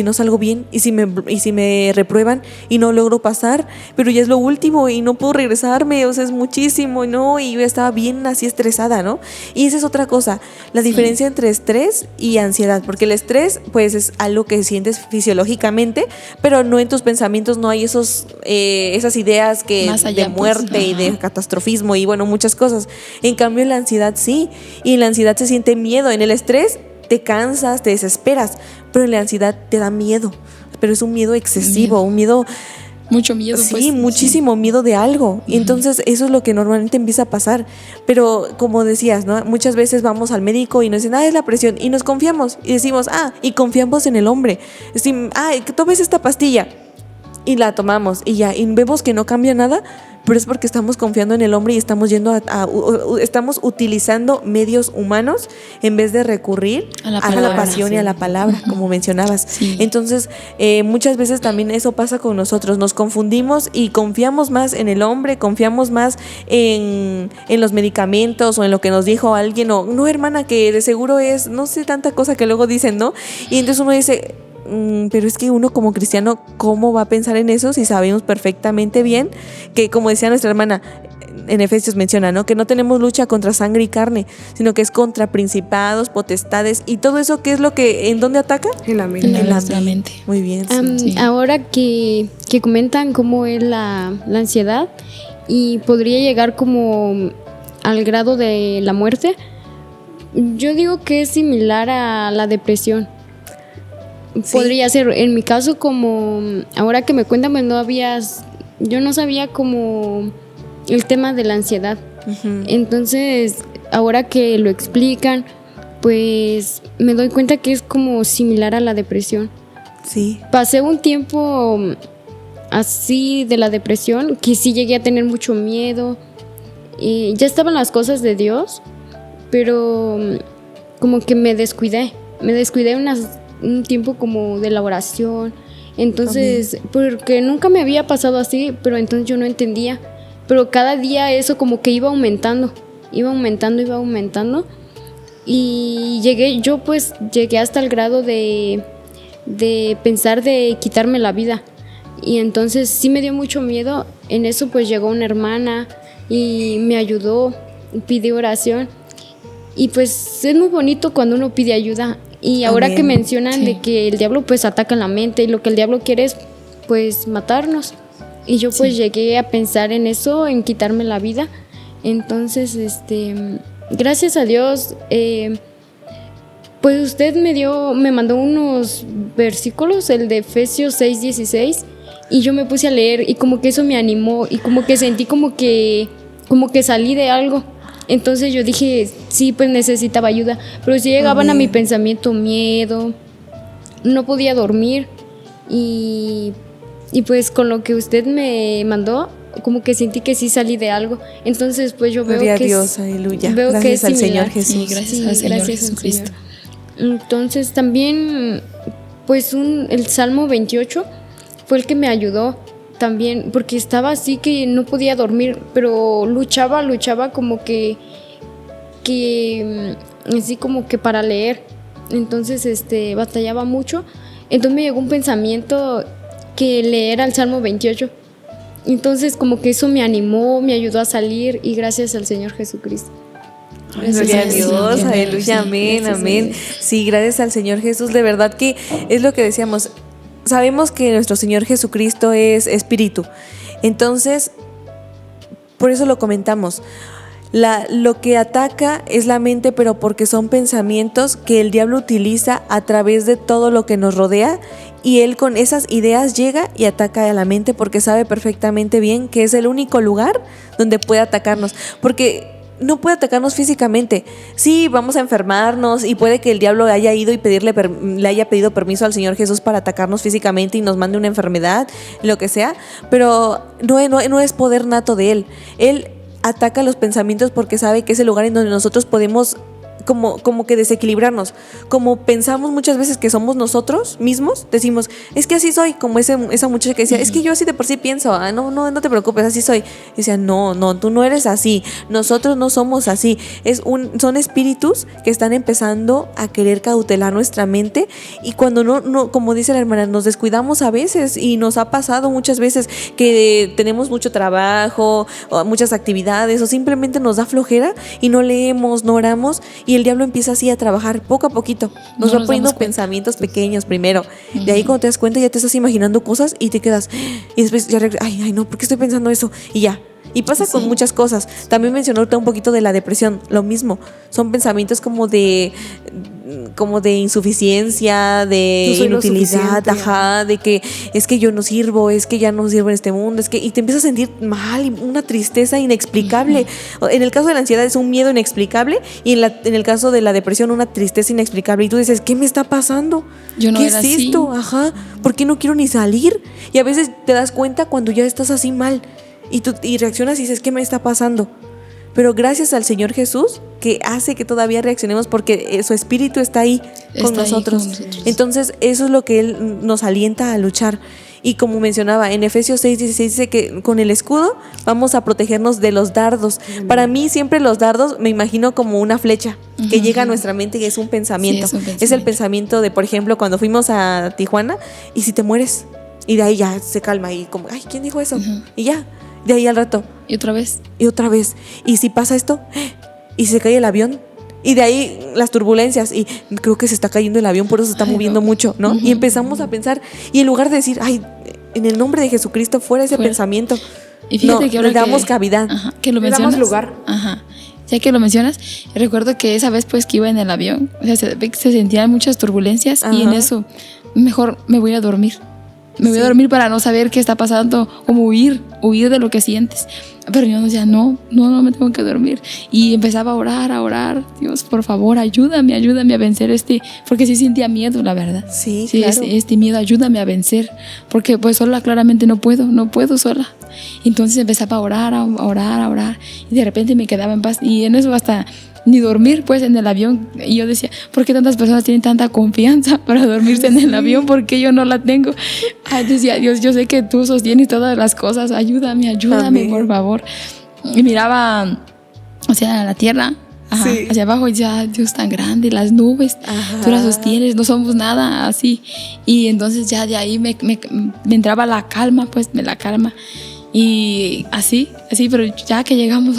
no salgo bien, y si me reprueban y no logro pasar, pero ya es lo último y no puedo regresarme, o sea, es muchísimo, ¿no? Y yo estaba bien así estresada, ¿no? Y esa es otra cosa, la diferencia entre estrés y ansiedad, porque el estrés pues es algo que sientes fisiológicamente, pero no en tus pensamientos no hay esas ideas que Más allá, de muerte pues, y de catastrofismo y bueno, muchas cosas. En cambio en la ansiedad sí, y en la ansiedad se siente miedo, en el estrés te cansas, te desesperas, pero en la ansiedad te da miedo, pero es un miedo excesivo, un miedo... Mucho miedo, Sí, pues. muchísimo miedo de algo. Y entonces eso es lo que normalmente empieza a pasar. Pero como decías, ¿no? Muchas veces vamos al médico y nos dicen, es la presión. Y nos confiamos y decimos, y confiamos en el hombre. Decimos, que tomes esta pastilla. Y la tomamos y ya. Y vemos que no cambia nada, pero es porque estamos confiando en el hombre y estamos estamos utilizando medios humanos en vez de recurrir a la pasión y a la palabra, como mencionabas. Sí. Entonces, muchas veces también eso pasa con nosotros. Nos confundimos y confiamos más en el hombre, confiamos más en los medicamentos o en lo que nos dijo alguien. O, no, hermana, que de seguro es, no sé, tanta cosa que luego dicen, ¿no? Y entonces uno dice... pero es que uno como cristiano, ¿cómo va a pensar en eso si sabemos perfectamente bien que, como decía nuestra hermana, en Efesios menciona, ¿no? Que no tenemos lucha contra sangre y carne, sino que es contra principados, potestades y todo eso, ¿qué es lo que, en dónde ataca? En la mente. En nuestra mente. Muy bien. Sí. Ahora que comentan cómo es la ansiedad y podría llegar como al grado de la muerte, yo digo que es similar a la depresión. Sí. Podría ser, en mi caso, como ahora que me cuentan, pues yo no sabía como el tema de la ansiedad. Uh-huh. Entonces, ahora que lo explican, pues me doy cuenta que es como similar a la depresión. Sí. Pasé un tiempo así de la depresión, que sí llegué a tener mucho miedo. Y ya estaban las cosas de Dios, pero como que me descuidé un tiempo como de la oración. Entonces, porque nunca me había pasado así, pero entonces yo no entendía. Pero cada día eso como que iba aumentando. Y llegué hasta el grado de pensar de quitarme la vida. Y entonces sí me dio mucho miedo. En eso pues llegó una hermana y me ayudó, pidió oración. Y pues es muy bonito cuando uno pide ayuda. Y ahora que mencionan de que el diablo pues ataca en la mente y lo que el diablo quiere es pues matarnos. Y yo pues llegué a pensar en eso, en quitarme la vida. Entonces, gracias a Dios, pues usted me mandó unos versículos, el de Efesios 6:16, y yo me puse a leer y como que eso me animó y como que sentí como que salí de algo. Entonces yo dije, sí, pues necesitaba ayuda, pero sí llegaban a mi pensamiento miedo, no podía dormir y pues con lo que usted me mandó, como que sentí que sí salí de algo. Entonces pues yo veo Gloria que a Dios, aleluya. Veo gracias que es al similar. Señor Jesús. Sí, gracias al Señor Jesucristo. Entonces también pues el Salmo 28 fue el que me ayudó también, porque estaba así que no podía dormir, pero luchaba como que así como que para leer. Entonces batallaba mucho. Entonces me llegó un pensamiento que leer el Salmo 28. Entonces como que eso me animó, me ayudó a salir y gracias al Señor Jesucristo. Gloria a Dios, aleluya, amén, amén. Sí, gracias al Señor Jesús, de verdad que es lo que decíamos. Sabemos que nuestro Señor Jesucristo es espíritu. Entonces, por eso lo comentamos. Lo que ataca es la mente, pero porque son pensamientos que el diablo utiliza a través de todo lo que nos rodea, y él con esas ideas llega y ataca a la mente porque sabe perfectamente bien que es el único lugar donde puede atacarnos. Porque no puede atacarnos físicamente. Sí, vamos a enfermarnos y puede que el diablo haya ido y le haya pedido permiso al Señor Jesús para atacarnos físicamente y nos mande una enfermedad, lo que sea, pero no es poder nato de él. Él ataca los pensamientos porque sabe que es el lugar en donde nosotros podemos como que desequilibrarnos. Como pensamos muchas veces que somos nosotros mismos, decimos, es que así soy, como esa muchacha que decía, es que yo así de por sí pienso, no te preocupes, así soy. Y decía, no, tú no eres así, nosotros no somos así. Son espíritus que están empezando a querer cautelar nuestra mente, y cuando no, como dice la hermana, nos descuidamos a veces, y nos ha pasado muchas veces que tenemos mucho trabajo, o muchas actividades, o simplemente nos da flojera y no leemos, no oramos, y el diablo empieza así a trabajar poco a poquito. Nos va poniendo pensamientos pequeños primero. De ahí cuando te das cuenta ya te estás imaginando cosas y te quedas, y después ya regresas, ay, no, ¿por qué estoy pensando eso? Y ya. Y pasa con muchas cosas. También mencionó un poquito de la depresión, lo mismo. Son pensamientos como de insuficiencia, de inutilidad, de que es que yo no sirvo, es que ya no sirvo en este mundo, y te empiezas a sentir mal, una tristeza inexplicable. En el caso de la ansiedad es un miedo inexplicable, y en el caso de la depresión una tristeza inexplicable, y tú dices, ¿qué me está pasando? Yo no ¿Qué era es esto? así. Ajá, ¿por qué no quiero ni salir? Y a veces te das cuenta cuando ya estás así mal, y reaccionas y dices, ¿qué me está pasando? Pero gracias al Señor Jesús, que hace que todavía reaccionemos, porque su espíritu está ahí con nosotros. Entonces eso es lo que Él nos alienta a luchar. Y como mencionaba en Efesios 6:16, dice que con el escudo vamos a protegernos de los dardos. Para mí siempre los dardos me imagino como una flecha que llega a nuestra mente, y es un pensamiento. Sí, es el pensamiento de, por ejemplo, cuando fuimos a Tijuana, y si te mueres, y de ahí ya se calma, y como, ay, ¿quién dijo eso? Y ya, de ahí al rato. Y otra vez. Y si pasa esto, y se cae el avión, y de ahí las turbulencias, y creo que se está cayendo el avión, por eso se está moviendo mucho, ¿no? Y empezamos a pensar, y en lugar de decir, ay, en el nombre de Jesucristo, fuera ese pensamiento, y fíjate que ahora le damos cavidad, que lo le mencionas, damos lugar. Ya que lo mencionas, recuerdo que esa vez pues que iba en el avión, o sea, se sentían muchas turbulencias, y en eso mejor me voy a dormir. Me voy a dormir para no saber qué está pasando, como huir de lo que sientes. Pero yo decía, no me tengo que dormir. Y empezaba a orar, Dios, por favor, ayúdame a vencer porque sí sentía miedo, la verdad. Sí, claro. Este miedo, ayúdame a vencer, porque pues sola claramente no puedo sola. Entonces empezaba a orar, y de repente me quedaba en paz, y en eso hasta ni dormir pues en el avión. Y yo decía, ¿por qué tantas personas tienen tanta confianza para dormirse en el avión? ¿Por qué yo no la tengo? Decía, Dios, yo sé que tú sostienes todas las cosas, ayúdame, Amén. Por favor. Y miraba, o sea, la tierra, hacia abajo, y ya, Dios tan grande, las nubes, tú las sostienes, no somos nada, así. Y entonces ya de ahí me entraba la calma, pues la calma. Y así, pero ya que llegamos,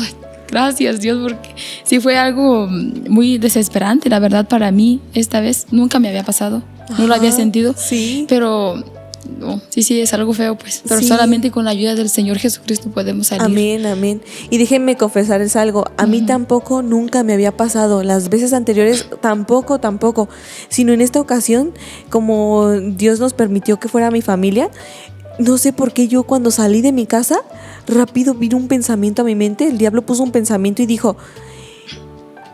gracias Dios, porque sí fue algo muy desesperante, la verdad, para mí. Esta vez nunca me había pasado, no lo había sentido, pero no, sí, es algo feo, pues, pero solamente con la ayuda del Señor Jesucristo podemos salir. Amén. Y déjenme confesarles algo, a mí tampoco nunca me había pasado, las veces anteriores tampoco, sino en esta ocasión, como Dios nos permitió que fuera mi familia, no sé por qué yo cuando salí de mi casa, rápido vino un pensamiento a mi mente, el diablo puso un pensamiento y dijo,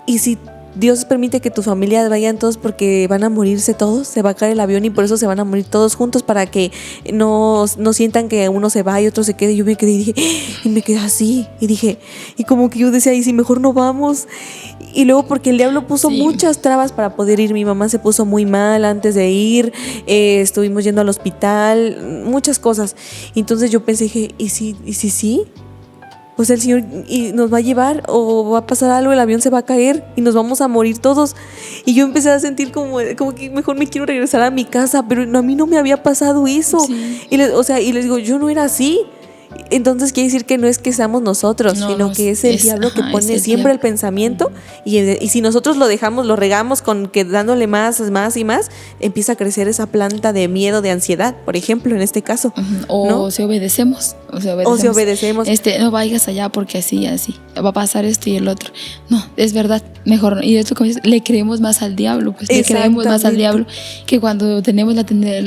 ¿y si Dios permite que tu familia vayan todos porque van a morirse todos? Se va a caer el avión y por eso se van a morir todos juntos, para que no sientan que uno se va y otro se quede. Yo me quedé y dije, y me quedé así, y dije, y como que yo decía, ¿y si mejor no vamos? Y luego porque el diablo puso muchas trabas para poder ir. Mi mamá se puso muy mal antes de ir, estuvimos yendo al hospital, muchas cosas. Y entonces yo pensé, dije, ¿y si sí? Pues el Señor nos va a llevar, o va a pasar algo, el avión se va a caer y nos vamos a morir todos. Y yo empecé a sentir como que mejor me quiero regresar a mi casa, pero a mí no me había pasado eso. Y les digo, yo no era así. Entonces quiere decir que no es que seamos nosotros, sino que es el diablo que pone siempre el pensamiento, y si nosotros lo dejamos, lo regamos con que dándole más y más, empieza a crecer esa planta de miedo, de ansiedad, por ejemplo, en este caso. O si obedecemos. No vayas allá porque así va a pasar esto y el otro. No, es verdad, mejor. Y esto, como dices, le creemos más al diablo, pues le creemos más al diablo, que cuando debemos de tener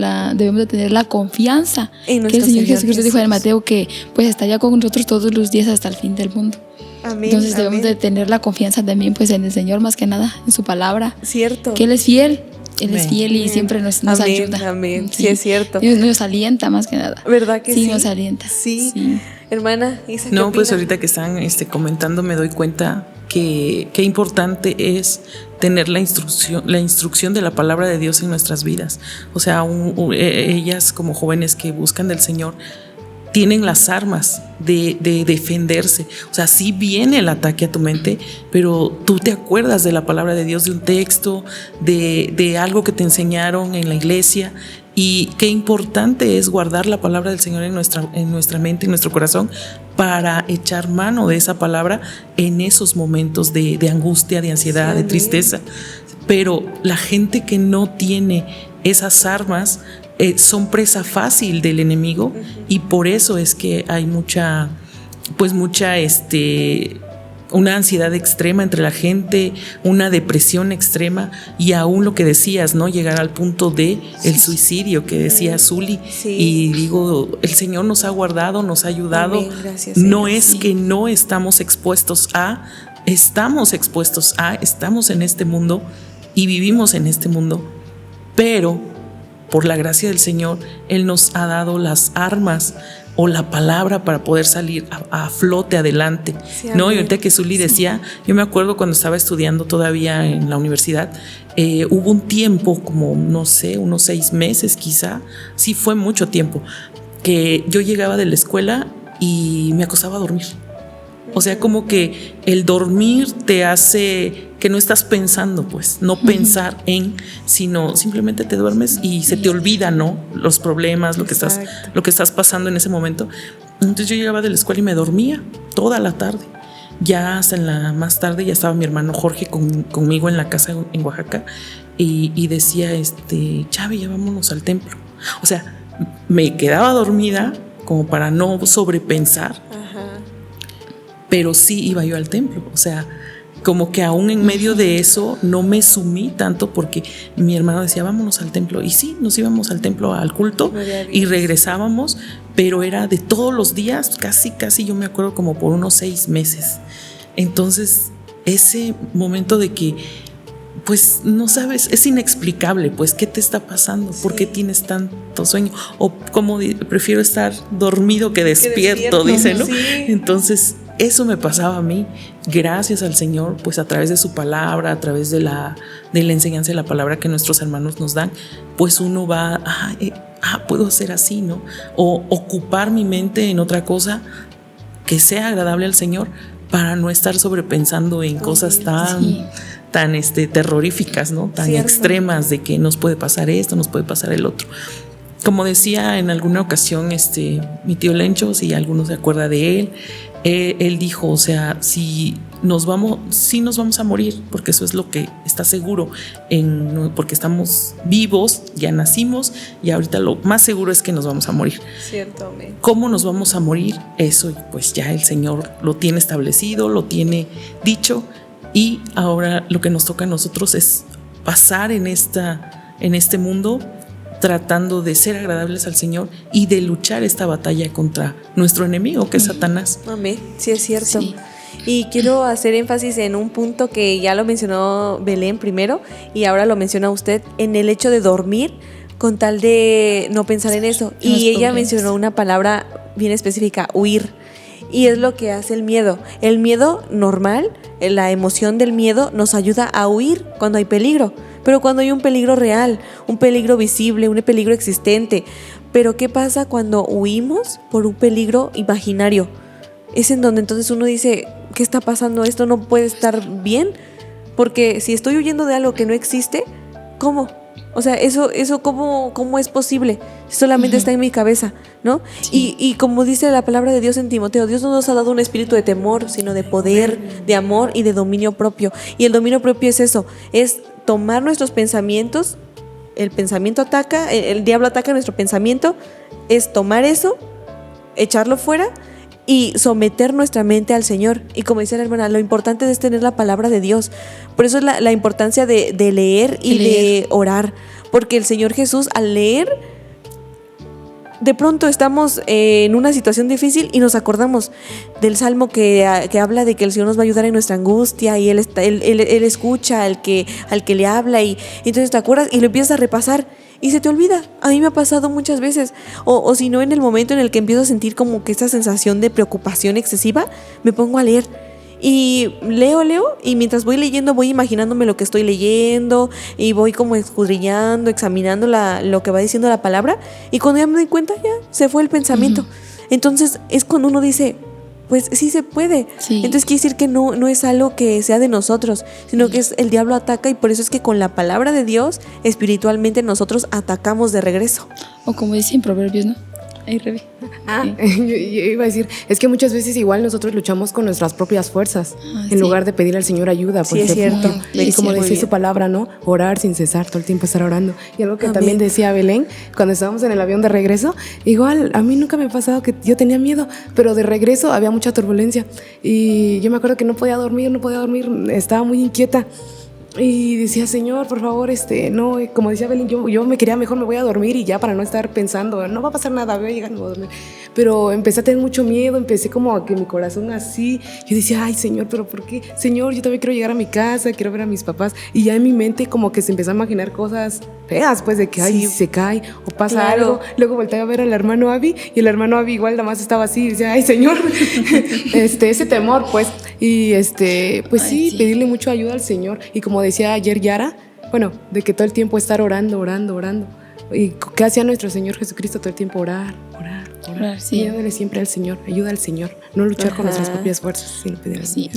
la confianza que el Señor Jesucristo dijo en Mateo, que pues estaría con nosotros todos los días hasta el fin del mundo. Amén. Entonces debemos de tener la confianza también pues en el Señor, más que nada, en su palabra. Cierto. Que Él es fiel. Él es fiel y siempre nos ayuda. Amén. Sí, es cierto. Y nos alienta más que nada. ¿Verdad que sí? Sí, nos alienta. Sí. Hermana Isa, no, pues ahorita que están comentando me doy cuenta que qué importante es tener la instrucción de la palabra de Dios en nuestras vidas. O sea, ellas como jóvenes que buscan del Señor tienen las armas de defenderse. O sea, sí viene el ataque a tu mente, pero tú te acuerdas de la palabra de Dios, de un texto, de algo que te enseñaron en la iglesia. Y qué importante es guardar la palabra del Señor en nuestra mente, en nuestro corazón, para echar mano de esa palabra en esos momentos de angustia, de ansiedad, de tristeza. Pero la gente que no tiene esas armas son presa fácil del enemigo, y por eso es que hay mucha una ansiedad extrema entre la gente, una depresión extrema, y aún lo que decías, ¿no? Llegar al punto de el suicidio que decía Zuli. Sí. Y digo, el Señor nos ha guardado, nos ha ayudado. Amén, gracias, No Señor. es que no estamos expuestos estamos en este mundo y vivimos en este mundo, pero por la gracia del Señor, Él nos ha dado las armas o la palabra para poder salir a flote adelante, Sí, ¿no? Y amén. ahorita que Zuli decía, yo me acuerdo cuando estaba estudiando todavía en la universidad, hubo un tiempo, como no sé, unos 6 meses quizá, sí fue mucho tiempo, que yo llegaba de la escuela y me acostaba a dormir. O sea, como que el dormir te hace que no estás pensando, pues, no pensar sino simplemente te duermes y se te olvida, ¿no? Los problemas, lo que estás pasando en ese momento. Entonces yo llegaba de la escuela y me dormía toda la tarde. Ya hasta más tarde ya estaba mi hermano Jorge conmigo en la casa en Oaxaca, y decía, Chave, ya vámonos al templo. O sea, me quedaba dormida como para no sobrepensar. Pero sí iba yo al templo. O sea, como que aún en medio de eso no me sumí tanto, porque mi hermano decía, vámonos al templo. Y sí, nos íbamos al templo, al culto, y regresábamos, pero era de todos los días, casi yo me acuerdo como por unos 6 meses. Entonces, ese momento de que, pues, no sabes, es inexplicable, pues, ¿qué te está pasando? Sí. ¿Por qué tienes tanto sueño? O como prefiero estar dormido que despierto, dice, ¿no? Sí. Entonces, eso me pasaba a mí, gracias al Señor, pues a través de su palabra, a través de la enseñanza de la palabra que nuestros hermanos nos dan, pues uno va, puedo hacer así, ¿no? O ocupar mi mente en otra cosa que sea agradable al Señor, para no estar sobrepensando en cosas tan terroríficas, ¿no? Tan Cierto. extremas, de que nos puede pasar esto, nos puede pasar el otro. Como decía en alguna ocasión mi tío Lencho, si alguno se acuerda de él, él dijo, o sea, sí nos vamos a morir, porque eso es lo que está seguro, porque estamos vivos, ya nacimos, y ahorita lo más seguro es que nos vamos a morir. Cierto, amén. ¿Cómo nos vamos a morir? Eso pues ya el Señor lo tiene establecido, lo tiene dicho, y ahora lo que nos toca a nosotros es pasar en este mundo tratando de ser agradables al Señor y de luchar esta batalla contra nuestro enemigo, que es Satanás. Amén, sí es cierto. Sí. Y quiero hacer énfasis en un punto que ya lo mencionó Belén primero y ahora lo menciona usted, en el hecho de dormir con tal de no pensar en eso. En los Y ella problemas. mencionó una palabra bien específica, huir. Y es lo que hace el miedo. El miedo normal, la emoción del miedo nos ayuda a huir cuando hay peligro. Pero cuando hay un peligro real, un peligro visible, un peligro existente. Pero ¿qué pasa cuando huimos por un peligro imaginario? Es en donde entonces uno dice, ¿qué está pasando? Esto no puede estar bien. Porque si estoy huyendo de algo que no existe, ¿cómo? O sea, eso ¿cómo es posible? Solamente está en mi cabeza, ¿no? Sí. Y como dice la palabra de Dios en Timoteo, Dios no nos ha dado un espíritu de temor, sino de poder, de amor y de dominio propio. Y el dominio propio es eso, es tomar nuestros pensamientos. El pensamiento ataca, el diablo ataca nuestro pensamiento, es tomar eso, echarlo fuera y someter nuestra mente al Señor. Y como dice la hermana, lo importante es tener la palabra de Dios. Por eso es la importancia de leer y de orar. Porque el Señor Jesús, al leer, de pronto estamos en una situación difícil y nos acordamos del salmo que habla de que el Señor nos va a ayudar en nuestra angustia y Él escucha al que le habla, y entonces te acuerdas y lo empiezas a repasar y se te olvida. A mí me ha pasado muchas veces, o si no, en el momento en el que empiezo a sentir como que esta sensación de preocupación excesiva, me pongo a leer Y leo, y mientras voy leyendo voy imaginándome lo que estoy leyendo y voy como escudriñando, examinando lo que va diciendo la palabra, y cuando ya me doy cuenta ya se fue el pensamiento. Entonces es cuando uno dice, pues sí se puede. Sí. Entonces quiere decir que no es algo que sea de nosotros, sino que el diablo ataca, y por eso es que con la palabra de Dios espiritualmente nosotros atacamos de regreso. O como dice en Proverbios, ¿no? Ahí, Rebe. Yo iba a decir, es que muchas veces igual nosotros luchamos con nuestras propias fuerzas, en lugar de pedir al Señor ayuda. Sí, es cierto. Y como decía su palabra, ¿no? Orar sin cesar, todo el tiempo estar orando. Y algo que también decía Belén, cuando estábamos en el avión de regreso, igual a mí nunca me ha pasado que yo tenía miedo, pero de regreso había mucha turbulencia. Y yo me acuerdo que no podía dormir, estaba muy inquieta. Y decía, Señor, por favor, no, como decía Belén, yo me quería mejor, me voy a dormir y ya, para no estar pensando, no va a pasar nada, voy a llegar, no voy a dormir. Pero empecé a tener mucho miedo, empecé como a que mi corazón así, yo decía, ay, Señor, pero ¿por qué? Señor, yo también quiero llegar a mi casa, quiero ver a mis papás. Y ya en mi mente como que se empezó a imaginar cosas feas, pues, de que, ay, se cae o pasa algo. Luego volteé a ver al hermano Abby, y el hermano Abby igual nada más estaba así, y decía, ay, Señor, ese temor, pues. Y pues sí, pedirle mucha ayuda al Señor. Y como decía ayer Yara, bueno, de que todo el tiempo estar orando. ¿Y qué hacía nuestro Señor Jesucristo? Todo el tiempo orar. Sí. Ayúdale siempre al Señor, ayuda al Señor. No luchar con nuestras propias fuerzas, sino pedir al Señor.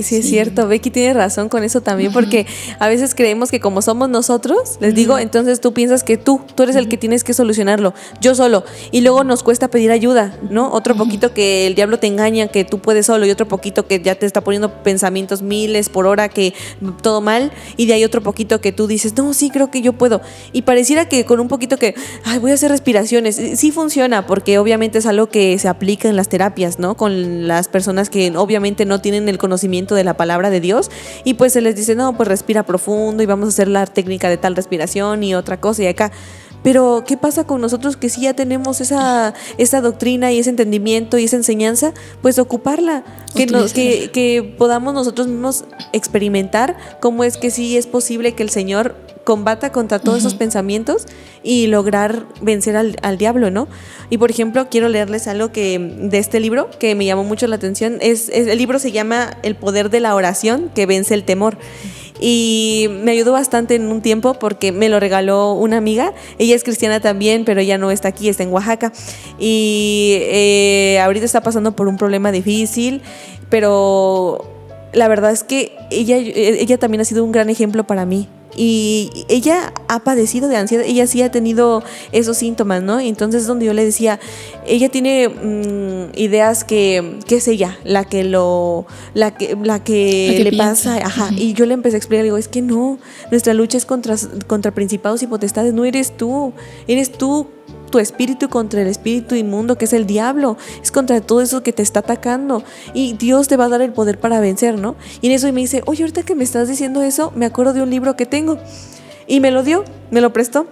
Sí, es cierto. Becky tiene razón con eso también, porque a veces creemos que como somos nosotros, les digo, entonces tú piensas que tú eres el que tienes que solucionarlo, yo solo. Y luego nos cuesta pedir ayuda, ¿no? Otro poquito que el diablo te engaña, que tú puedes solo, y otro poquito que ya te está poniendo pensamientos miles por hora, que todo mal, y de ahí otro poquito que tú dices, no, sí, creo que yo puedo. Y pareciera que con un poquito que, ay, voy a hacer respiraciones, sí funciona, porque obviamente es algo que se aplica en las terapias, ¿no? Con las personas que obviamente no tienen el conocimiento de la palabra de Dios, y pues se les dice, no, pues respira profundo y vamos a hacer la técnica de tal respiración y otra cosa y acá. Pero ¿qué pasa con nosotros que sí ya tenemos esa doctrina y ese entendimiento y esa enseñanza? Pues ocuparla, que podamos nosotros mismos experimentar cómo es que sí es posible que el Señor combata contra todos esos pensamientos y lograr vencer al diablo, ¿no? Y por ejemplo, quiero leerles algo de este libro que me llamó mucho la atención. El libro se llama El poder de la oración que vence el temor. Y me ayudó bastante en un tiempo porque me lo regaló una amiga. Ella es cristiana también, pero ella no está aquí, está en Oaxaca. Y ahorita está pasando por un problema difícil, pero la verdad es que ella también ha sido un gran ejemplo para mí. Y ella ha padecido de ansiedad, ella sí ha tenido esos síntomas, ¿no? Entonces donde yo le decía, ella tiene ideas que es ella la que le pasa, y yo le empecé a explicar, digo, es que no, nuestra lucha es contra principados y potestades, no eres tú, tu espíritu contra el espíritu inmundo que es el diablo, es contra todo eso que te está atacando, y Dios te va a dar el poder para vencer, ¿no? Y en eso me dice, oye, ahorita que me estás diciendo eso, me acuerdo de un libro que tengo, y me lo prestó.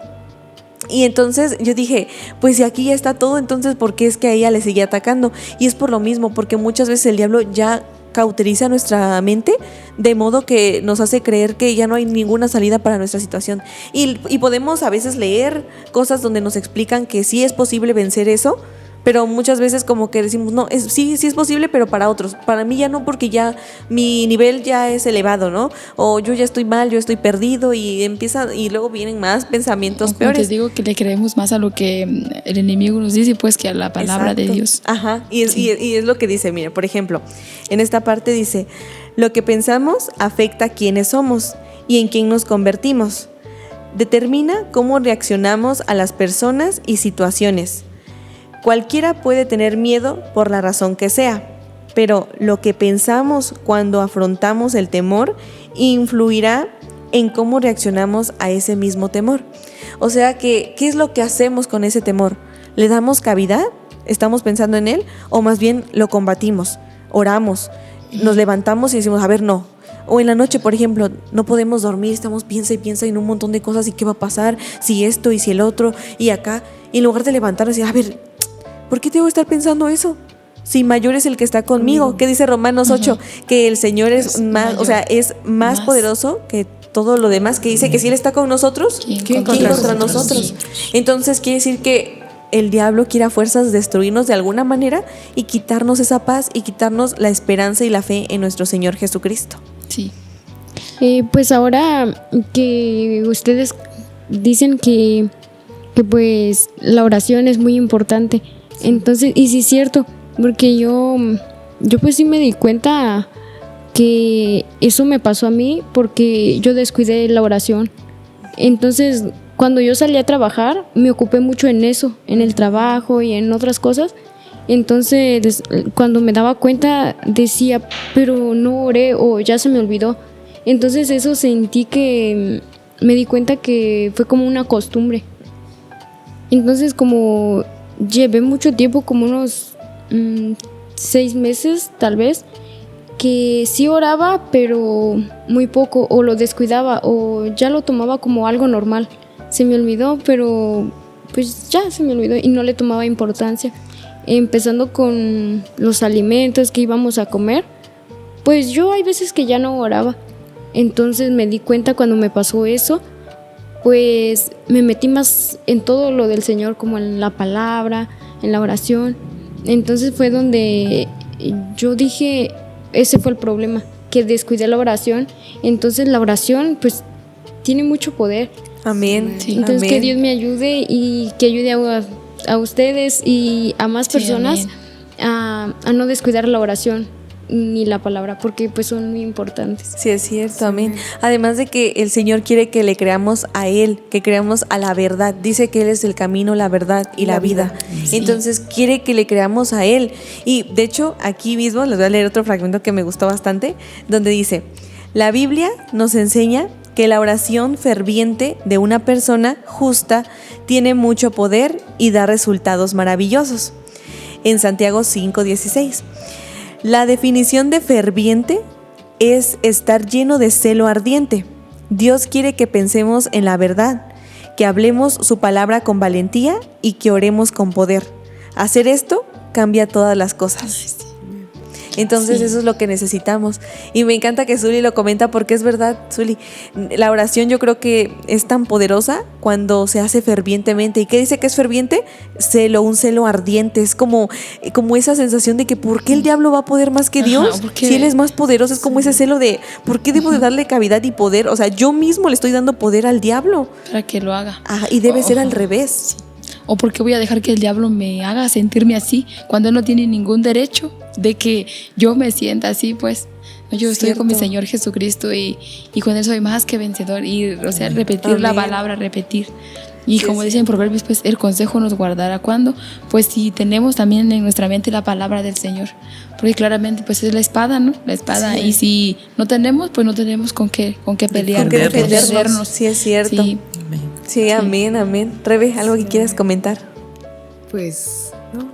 Y entonces yo dije, pues si aquí ya está todo, entonces ¿por qué es que a ella le sigue atacando? Y es por lo mismo, porque muchas veces el diablo ya cauteriza nuestra mente de modo que nos hace creer que ya no hay ninguna salida para nuestra situación, y podemos a veces leer cosas donde nos explican que sí es posible vencer eso, pero muchas veces como que decimos, no, sí es posible, pero para otros, para mí ya no, porque ya mi nivel ya es elevado, ¿no? O yo ya estoy mal, yo estoy perdido, y luego vienen más pensamientos peores. Te digo que le creemos más a lo que el enemigo nos dice, pues, que a la palabra de Dios. Y es lo que dice, mire, por ejemplo, en esta parte dice, lo que pensamos afecta a quiénes somos y en quién nos convertimos. Determina cómo reaccionamos a las personas y situaciones. Cualquiera puede tener miedo por la razón que sea, pero lo que pensamos cuando afrontamos el temor influirá en cómo reaccionamos a ese mismo temor. O sea que, ¿qué es lo que hacemos con ese temor? ¿Le damos cavidad? ¿Estamos pensando en él? ¿O más bien lo combatimos? Oramos, nos levantamos y decimos, a ver, no. O en la noche, por ejemplo, no podemos dormir, estamos piensa en un montón de cosas, y qué va a pasar, si esto y si el otro, y acá. Y en lugar de levantarnos y decir, a ver, ¿por qué tengo que estar pensando eso? Si mayor es el que está conmigo. ¿Qué dice Romanos 8? Que el Señor es más, mayor. O sea, es más poderoso que todo lo demás, que dice que si Él está con nosotros, ¿quién contra nosotros? Entonces quiere decir que el diablo quiere a fuerzas destruirnos de alguna manera y quitarnos esa paz y quitarnos la esperanza y la fe en nuestro Señor Jesucristo. Sí. Pues ahora que ustedes dicen que pues la oración es muy importante, entonces, y sí es cierto, porque yo pues sí me di cuenta que eso me pasó a mí porque yo descuidé la oración. Entonces, cuando yo salí a trabajar, me ocupé mucho en eso, en el trabajo y en otras cosas. Entonces, cuando me daba cuenta, decía, pero no oré o ya se me olvidó. Entonces, eso sentí que me di cuenta que fue como una costumbre. Entonces, como llevé mucho tiempo, como unos 6 meses tal vez, que sí oraba, pero muy poco, o lo descuidaba, o ya lo tomaba como algo normal. Se me olvidó, pero pues ya se me olvidó y no le tomaba importancia. Empezando con los alimentos que íbamos a comer, pues yo hay veces que ya no oraba. Entonces me di cuenta cuando me pasó eso, pues me metí más en todo lo del Señor, como en la palabra, en la oración. Entonces fue donde yo dije, ese fue el problema, que descuidé la oración. Entonces la oración pues tiene mucho poder. Amén. Sí. Entonces Amén. que Dios me ayude y que ayude a ustedes y a más personas a no descuidar la oración ni la palabra, porque pues son muy importantes. Sí, es cierto, amén. Además de que el Señor quiere que le creamos a Él, que creamos a la verdad. Dice que Él es el camino, la verdad y la vida. Sí. Entonces quiere que le creamos a Él. Y de hecho, aquí mismo les voy a leer otro fragmento que me gustó bastante, donde dice, la Biblia nos enseña que la oración ferviente de una persona justa tiene mucho poder y da resultados maravillosos. En Santiago 5:16. La definición de ferviente es estar lleno de celo ardiente. Dios quiere que pensemos en la verdad, que hablemos su palabra con valentía y que oremos con poder. Hacer esto cambia todas las cosas. Entonces eso es lo que necesitamos. Y me encanta que Zuli lo comenta porque es verdad, Zuli. La oración yo creo que es tan poderosa cuando se hace fervientemente. ¿Y qué dice que es ferviente? Celo, un celo ardiente. Es como esa sensación de que ¿por qué el diablo va a poder más que Dios? porque Si Él es más poderoso, es como ese celo de ¿por qué debo de darle cavidad y poder? O sea, yo mismo le estoy dando poder al diablo. Para que lo haga. Y debe ser al revés. ¿O por qué voy a dejar que el diablo me haga sentirme así cuando él no tiene ningún derecho de que yo me sienta así? Pues yo estoy con mi Señor Jesucristo y con Él soy más que vencedor. Y, o sea, repetir la palabra, repetir. Y como dicen en Proverbios, pues el consejo nos guardará. ¿Cuándo? Pues si tenemos también en nuestra mente la palabra del Señor. Porque claramente pues es la espada, ¿no? La espada. Y si no tenemos, pues no tenemos con qué pelear. Con qué defendernos. Sí, es cierto. Sí. Sí, amén, amén. Rebe, ¿algo que quieras comentar? Pues, ¿no?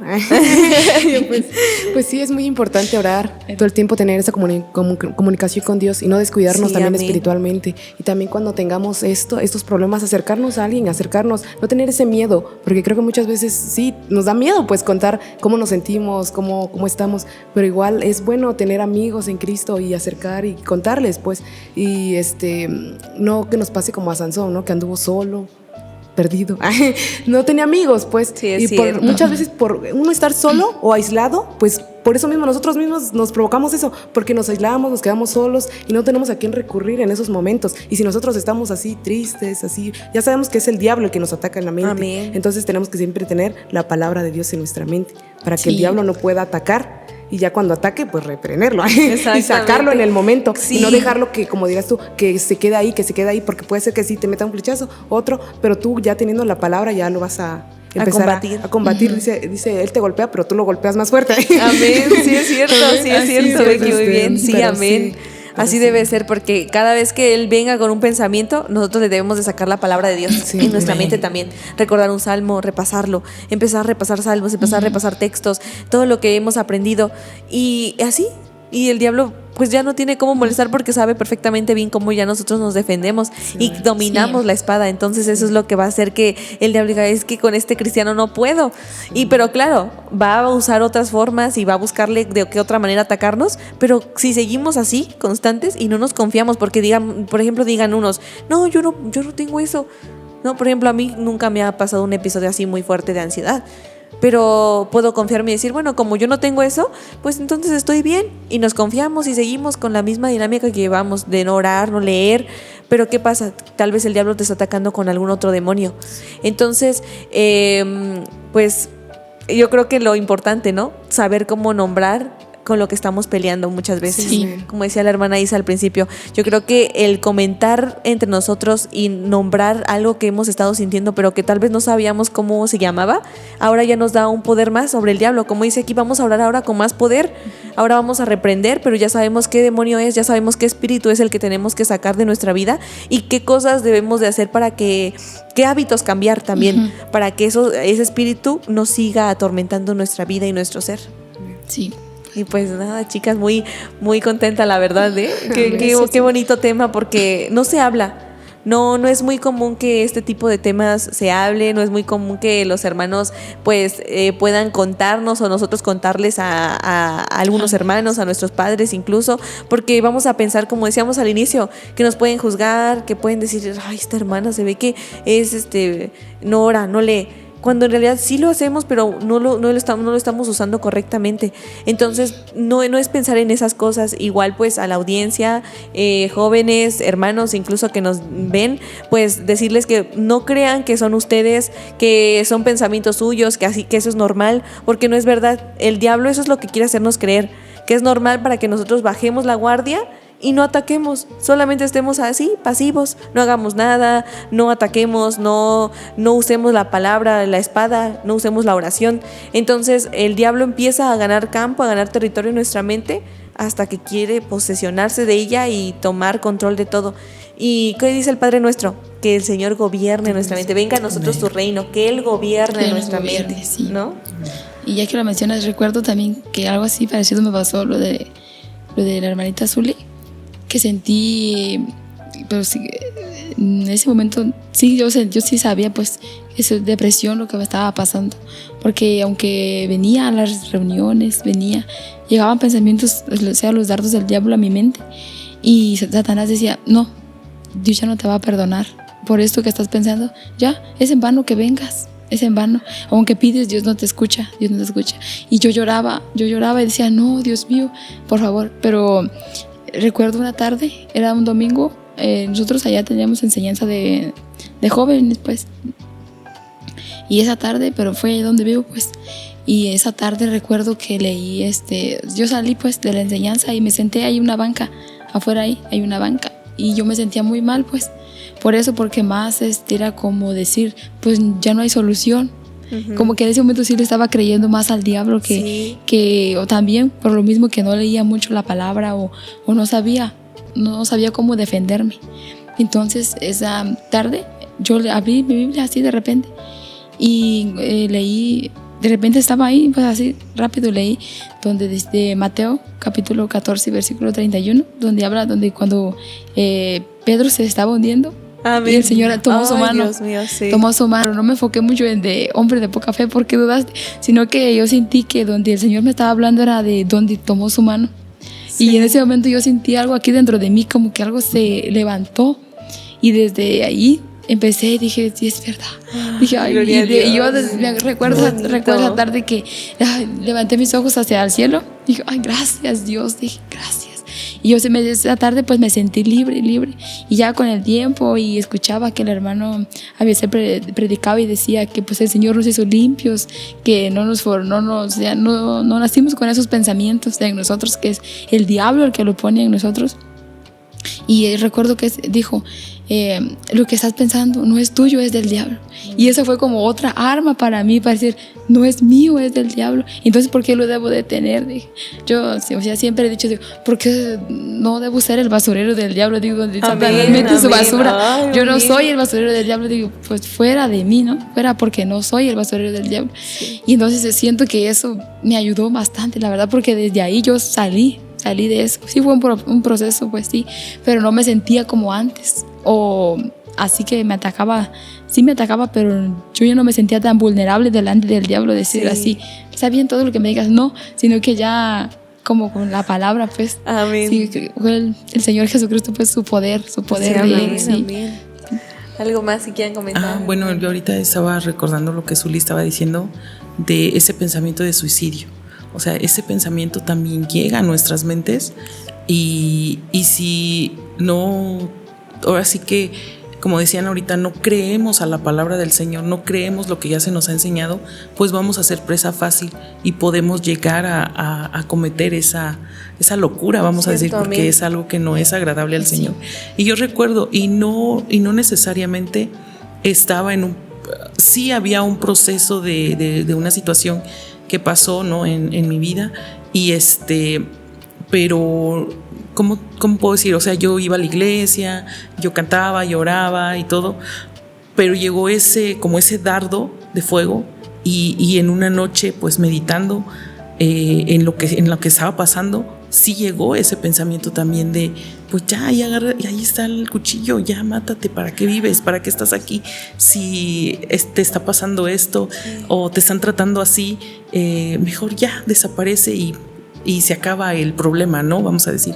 pues sí, es muy importante orar, todo el tiempo tener esa comunicación con Dios y no descuidarnos Sí, también amén. espiritualmente. Y también cuando tengamos estos problemas, acercarnos a alguien, no tener ese miedo, porque creo que muchas veces sí, nos da miedo pues contar cómo nos sentimos, cómo estamos, pero igual es bueno tener amigos en Cristo y acercar y contarles pues, y no que nos pase como a Sansón, ¿no? Que anduvo solo, perdido, no tenía amigos pues, Sí, es y cierto. muchas veces por uno estar solo o aislado, pues por eso mismo nosotros mismos nos provocamos eso, porque nos aislamos, nos quedamos solos y no tenemos a quién recurrir en esos momentos. Y si nosotros estamos así tristes, así, ya sabemos que es el diablo el que nos ataca en la mente. Amén. Entonces tenemos que siempre tener la palabra de Dios en nuestra mente para que el Sí. diablo no pueda atacar. Y ya cuando ataque, pues reprenderlo Exactamente. y sacarlo en el momento. Sí. Y no dejarlo que, como dirás tú, que se quede ahí, porque puede ser que sí te meta un flechazo, otro, pero tú ya teniendo la palabra ya lo vas a empezar combatir. a combatir. Dice, él te golpea, pero tú lo golpeas más fuerte. Amén, sí es cierto, Becky, muy bien, sí, pero amén. sí, Así pero debe sí. ser, porque cada vez que Él venga con un pensamiento, nosotros le debemos de sacar la palabra de Dios Sí, en nuestra amén. mente también. Recordar un salmo, repasarlo, empezar a repasar salmos, empezar a repasar textos, todo lo que hemos aprendido. Y así, y el diablo pues ya no tiene cómo molestar porque sabe perfectamente bien cómo ya nosotros nos defendemos y dominamos Sí. la espada. Entonces eso es lo que va a hacer que el diablo diga, es que con este cristiano no puedo. Pero claro, va a usar otras formas y va a buscarle de qué otra manera atacarnos, pero si seguimos así, constantes, y no nos confiamos, porque digan, por ejemplo, digan unos, no, yo no tengo eso. ¿no? Por ejemplo, a mí nunca me ha pasado un episodio así muy fuerte de ansiedad, pero puedo confiarme y decir, bueno, como yo no tengo eso, pues entonces estoy bien, y nos confiamos y seguimos con la misma dinámica que llevamos de no orar, no leer. Pero ¿qué pasa? Tal vez el diablo te está atacando con algún otro demonio. Entonces, pues yo creo que lo importante, ¿no? Saber cómo nombrar con lo que estamos peleando muchas veces. Sí. Como decía la hermana Isa al principio, yo creo que el comentar entre nosotros y nombrar algo que hemos estado sintiendo, pero que tal vez no sabíamos cómo se llamaba, ahora ya nos da un poder más sobre el diablo. Como dice aquí, vamos a orar ahora con más poder. Ahora vamos a reprender, pero ya sabemos qué demonio es, ya sabemos qué espíritu es el que tenemos que sacar de nuestra vida y qué cosas debemos de hacer para qué hábitos cambiar también, para que ese espíritu no siga atormentando nuestra vida y nuestro ser. Sí. Y pues nada, chicas, muy, muy contenta, la verdad, ¿eh? Qué bonito tema, porque no se habla. No es muy común que este tipo de temas se hable, no es muy común que los hermanos pues puedan contarnos o nosotros contarles a algunos hermanos, a nuestros padres incluso, porque vamos a pensar, como decíamos al inicio, que nos pueden juzgar, que pueden decir, ay, esta hermana se ve que es no ora, no lee. Cuando en realidad sí lo hacemos, pero no lo estamos usando correctamente. Entonces, no es pensar en esas cosas. Igual, pues, a la audiencia, jóvenes, hermanos, incluso que nos ven, pues, decirles que no crean que son ustedes, que son pensamientos suyos, que eso es normal, porque no es verdad. El diablo eso es lo que quiere hacernos creer, que es normal para que nosotros bajemos la guardia y no ataquemos, solamente estemos así, pasivos, no hagamos nada, no ataquemos, no usemos la palabra, la espada, no usemos la oración. Entonces el diablo empieza a ganar campo, a ganar territorio en nuestra mente hasta que quiere posesionarse de ella y tomar control de todo. ¿Y qué dice el Padre Nuestro? Que el Señor gobierne nuestra mente, venga a nosotros tu reino, que Él gobierne nuestra mente, sí. ¿no? Y ya que lo mencionas, recuerdo también que algo así parecido me pasó, lo de la hermanita Zuli, que sentí, pero sí, en ese momento sí, yo sí sabía pues esa depresión, lo que me estaba pasando, porque aunque venía a las reuniones, llegaban pensamientos, o sea, los dardos del diablo a mi mente, y Satanás decía, no, Dios ya no te va a perdonar por esto que estás pensando, ya, es en vano que vengas, es en vano, aunque pides, Dios no te escucha, y yo lloraba y decía, no, Dios mío, por favor, pero recuerdo una tarde, era un domingo, nosotros allá teníamos enseñanza de jóvenes, pues, y esa tarde, pero fue donde vivo, pues, y esa tarde recuerdo que leí, yo salí, pues, de la enseñanza y me senté ahí en una banca, afuera ahí hay una banca, y yo me sentía muy mal, pues, por eso, porque más, era como decir, pues, ya no hay solución. Uh-huh. Como que en ese momento sí le estaba creyendo más al diablo o también por lo mismo que no leía mucho la palabra o no sabía cómo defenderme. Entonces esa tarde yo abrí mi Biblia así de repente y leí, de repente estaba ahí, pues así rápido leí donde desde Mateo capítulo 14 versículo 31, donde cuando Pedro se estaba hundiendo. Y el Señor tomó su mano. Dios mío, sí. Tomó su mano. No me enfoqué mucho en de hombre de poca fe porque dudaste, sino que yo sentí que donde el Señor me estaba hablando era de donde tomó su mano. Sí. Y en ese momento yo sentí algo aquí dentro de mí, como que algo se levantó. Y desde ahí empecé y dije, sí, es verdad. Dije, ay, y yo recuerdo esa tarde que levanté mis ojos hacia el cielo. Dije, ay, gracias Dios. Dije, gracias. Y esa tarde pues me sentí libre. Y ya con el tiempo y escuchaba que el hermano a veces predicaba y decía que pues el Señor nos hizo limpios, que no nacimos con esos pensamientos en nosotros, que es el diablo el que lo pone en nosotros. Y recuerdo que dijo, lo que estás pensando no es tuyo, es del diablo. Y eso fue como otra arma para mí, para decir, no es mío, es del diablo. Entonces, ¿por qué lo debo de tener? Dije, yo siempre he dicho, ¿por qué no debo ser el basurero del diablo? Digo, donde Satanás mete su basura. Ay, yo no soy el basurero del diablo. Digo, pues fuera de mí, ¿no? Fuera, porque no soy el basurero del diablo. Sí. Y entonces siento que eso me ayudó bastante, la verdad, porque desde ahí yo salí de eso. Sí fue un proceso, pues sí, pero no me sentía como antes. O así que me atacaba, pero yo ya no me sentía tan vulnerable delante del diablo, decir así, está bien todo lo que me digas, no, sino que ya como con la palabra, pues. Amén. Sí, el Señor Jesucristo, pues su poder sí, de amén, él. Sí. Amén. ¿Algo más si quieren comentar? Bueno, yo ahorita estaba recordando lo que Zuli estaba diciendo de ese pensamiento de suicidio. O sea, ese pensamiento también llega a nuestras mentes y si no, ahora sí que, como decían ahorita, no creemos a la palabra del Señor, no creemos lo que ya se nos ha enseñado, pues vamos a ser presa fácil y podemos llegar a cometer esa locura, vamos a decir, porque es algo que no es agradable al Señor. Y yo recuerdo, y no necesariamente estaba sí había un proceso de una situación que pasó, ¿no? en mi vida, y pero ¿cómo puedo decir? O sea, yo iba a la iglesia, yo cantaba, lloraba y todo, pero llegó como ese dardo de fuego y en una noche, pues meditando en lo que estaba pasando, sí llegó ese pensamiento también de, pues ya, ahí está el cuchillo, ya mátate, ¿para qué vives? ¿Para qué estás aquí? Si te está pasando esto o te están tratando así, mejor ya desaparece y se acaba el problema, ¿no? Vamos a decir.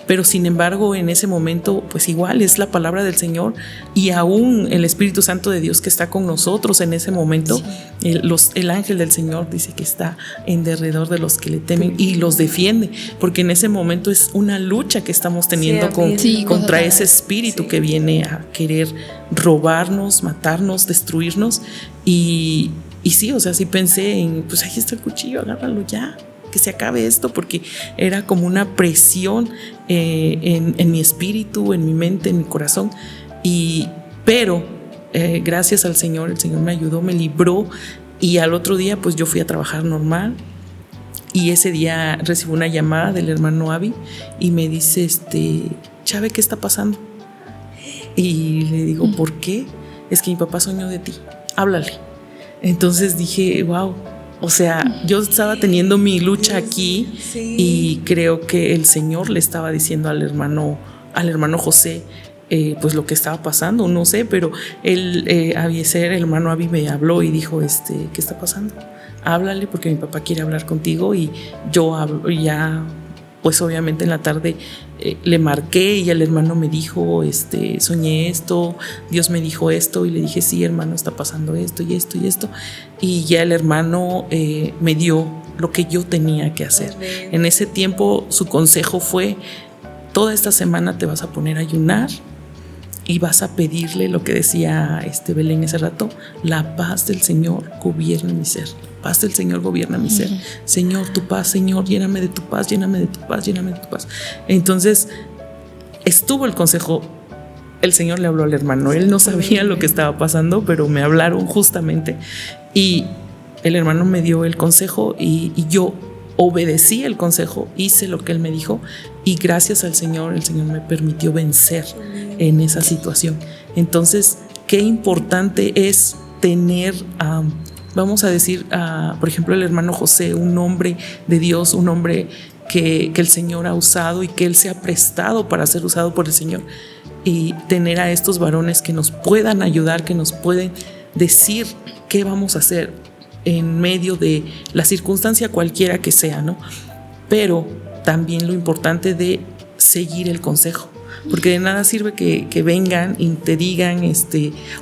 Pero sin embargo, en ese momento, pues igual es la palabra del Señor y aún el Espíritu Santo de Dios que está con nosotros en ese momento. El ángel del Señor dice que está en derredor de los que le temen y los defiende, porque en ese momento es una lucha que estamos teniendo contra ese espíritu que viene a querer robarnos, matarnos, destruirnos. Y sí, o sea, sí pensé en, pues ahí está el cuchillo, agárralo ya, que se acabe esto, porque era como una presión en mi espíritu, en mi mente, en mi corazón. Pero gracias al Señor, el Señor me ayudó, me libró, y al otro día pues yo fui a trabajar normal, y ese día recibí una llamada del hermano Avi y me dice, Chave, ¿qué está pasando? Y le digo, ¿por qué? Es que mi papá soñó de ti, háblale. Entonces dije, wow. O sea, yo estaba teniendo mi lucha aquí y creo que el Señor le estaba diciendo al hermano José, pues lo que estaba pasando, no sé, pero el hermano Avi me habló y dijo, ¿qué está pasando? Háblale, porque mi papá quiere hablar contigo. Y yo ya, pues obviamente en la tarde le marqué y el hermano me dijo, soñé esto, Dios me dijo esto, y le dije, sí, hermano, está pasando esto y esto y esto. Y ya el hermano me dio lo que yo tenía que hacer. En ese tiempo su consejo fue, toda esta semana te vas a poner a ayunar y vas a pedirle lo que decía Belén ese rato, la paz del Señor gobierna mi ser. Paz del Señor gobierna mi ser. Señor, tu paz, Señor, lléname de tu paz, lléname de tu paz, lléname de tu paz. Entonces estuvo el consejo. El Señor le habló al hermano. Él no sabía lo que estaba pasando, pero me hablaron justamente. Y el hermano me dio el consejo y yo obedecí el consejo, hice lo que él me dijo, y gracias al Señor, el Señor me permitió vencer en esa situación. Entonces, qué importante es tener, vamos a decir, por ejemplo, el hermano José, un hombre de Dios, un hombre que el Señor ha usado y que él se ha prestado para ser usado por el Señor, y tener a estos varones que nos puedan ayudar, que nos pueden decir qué vamos a hacer en medio de la circunstancia cualquiera que sea, ¿no? Pero también lo importante de seguir el consejo, porque de nada sirve que vengan y te digan,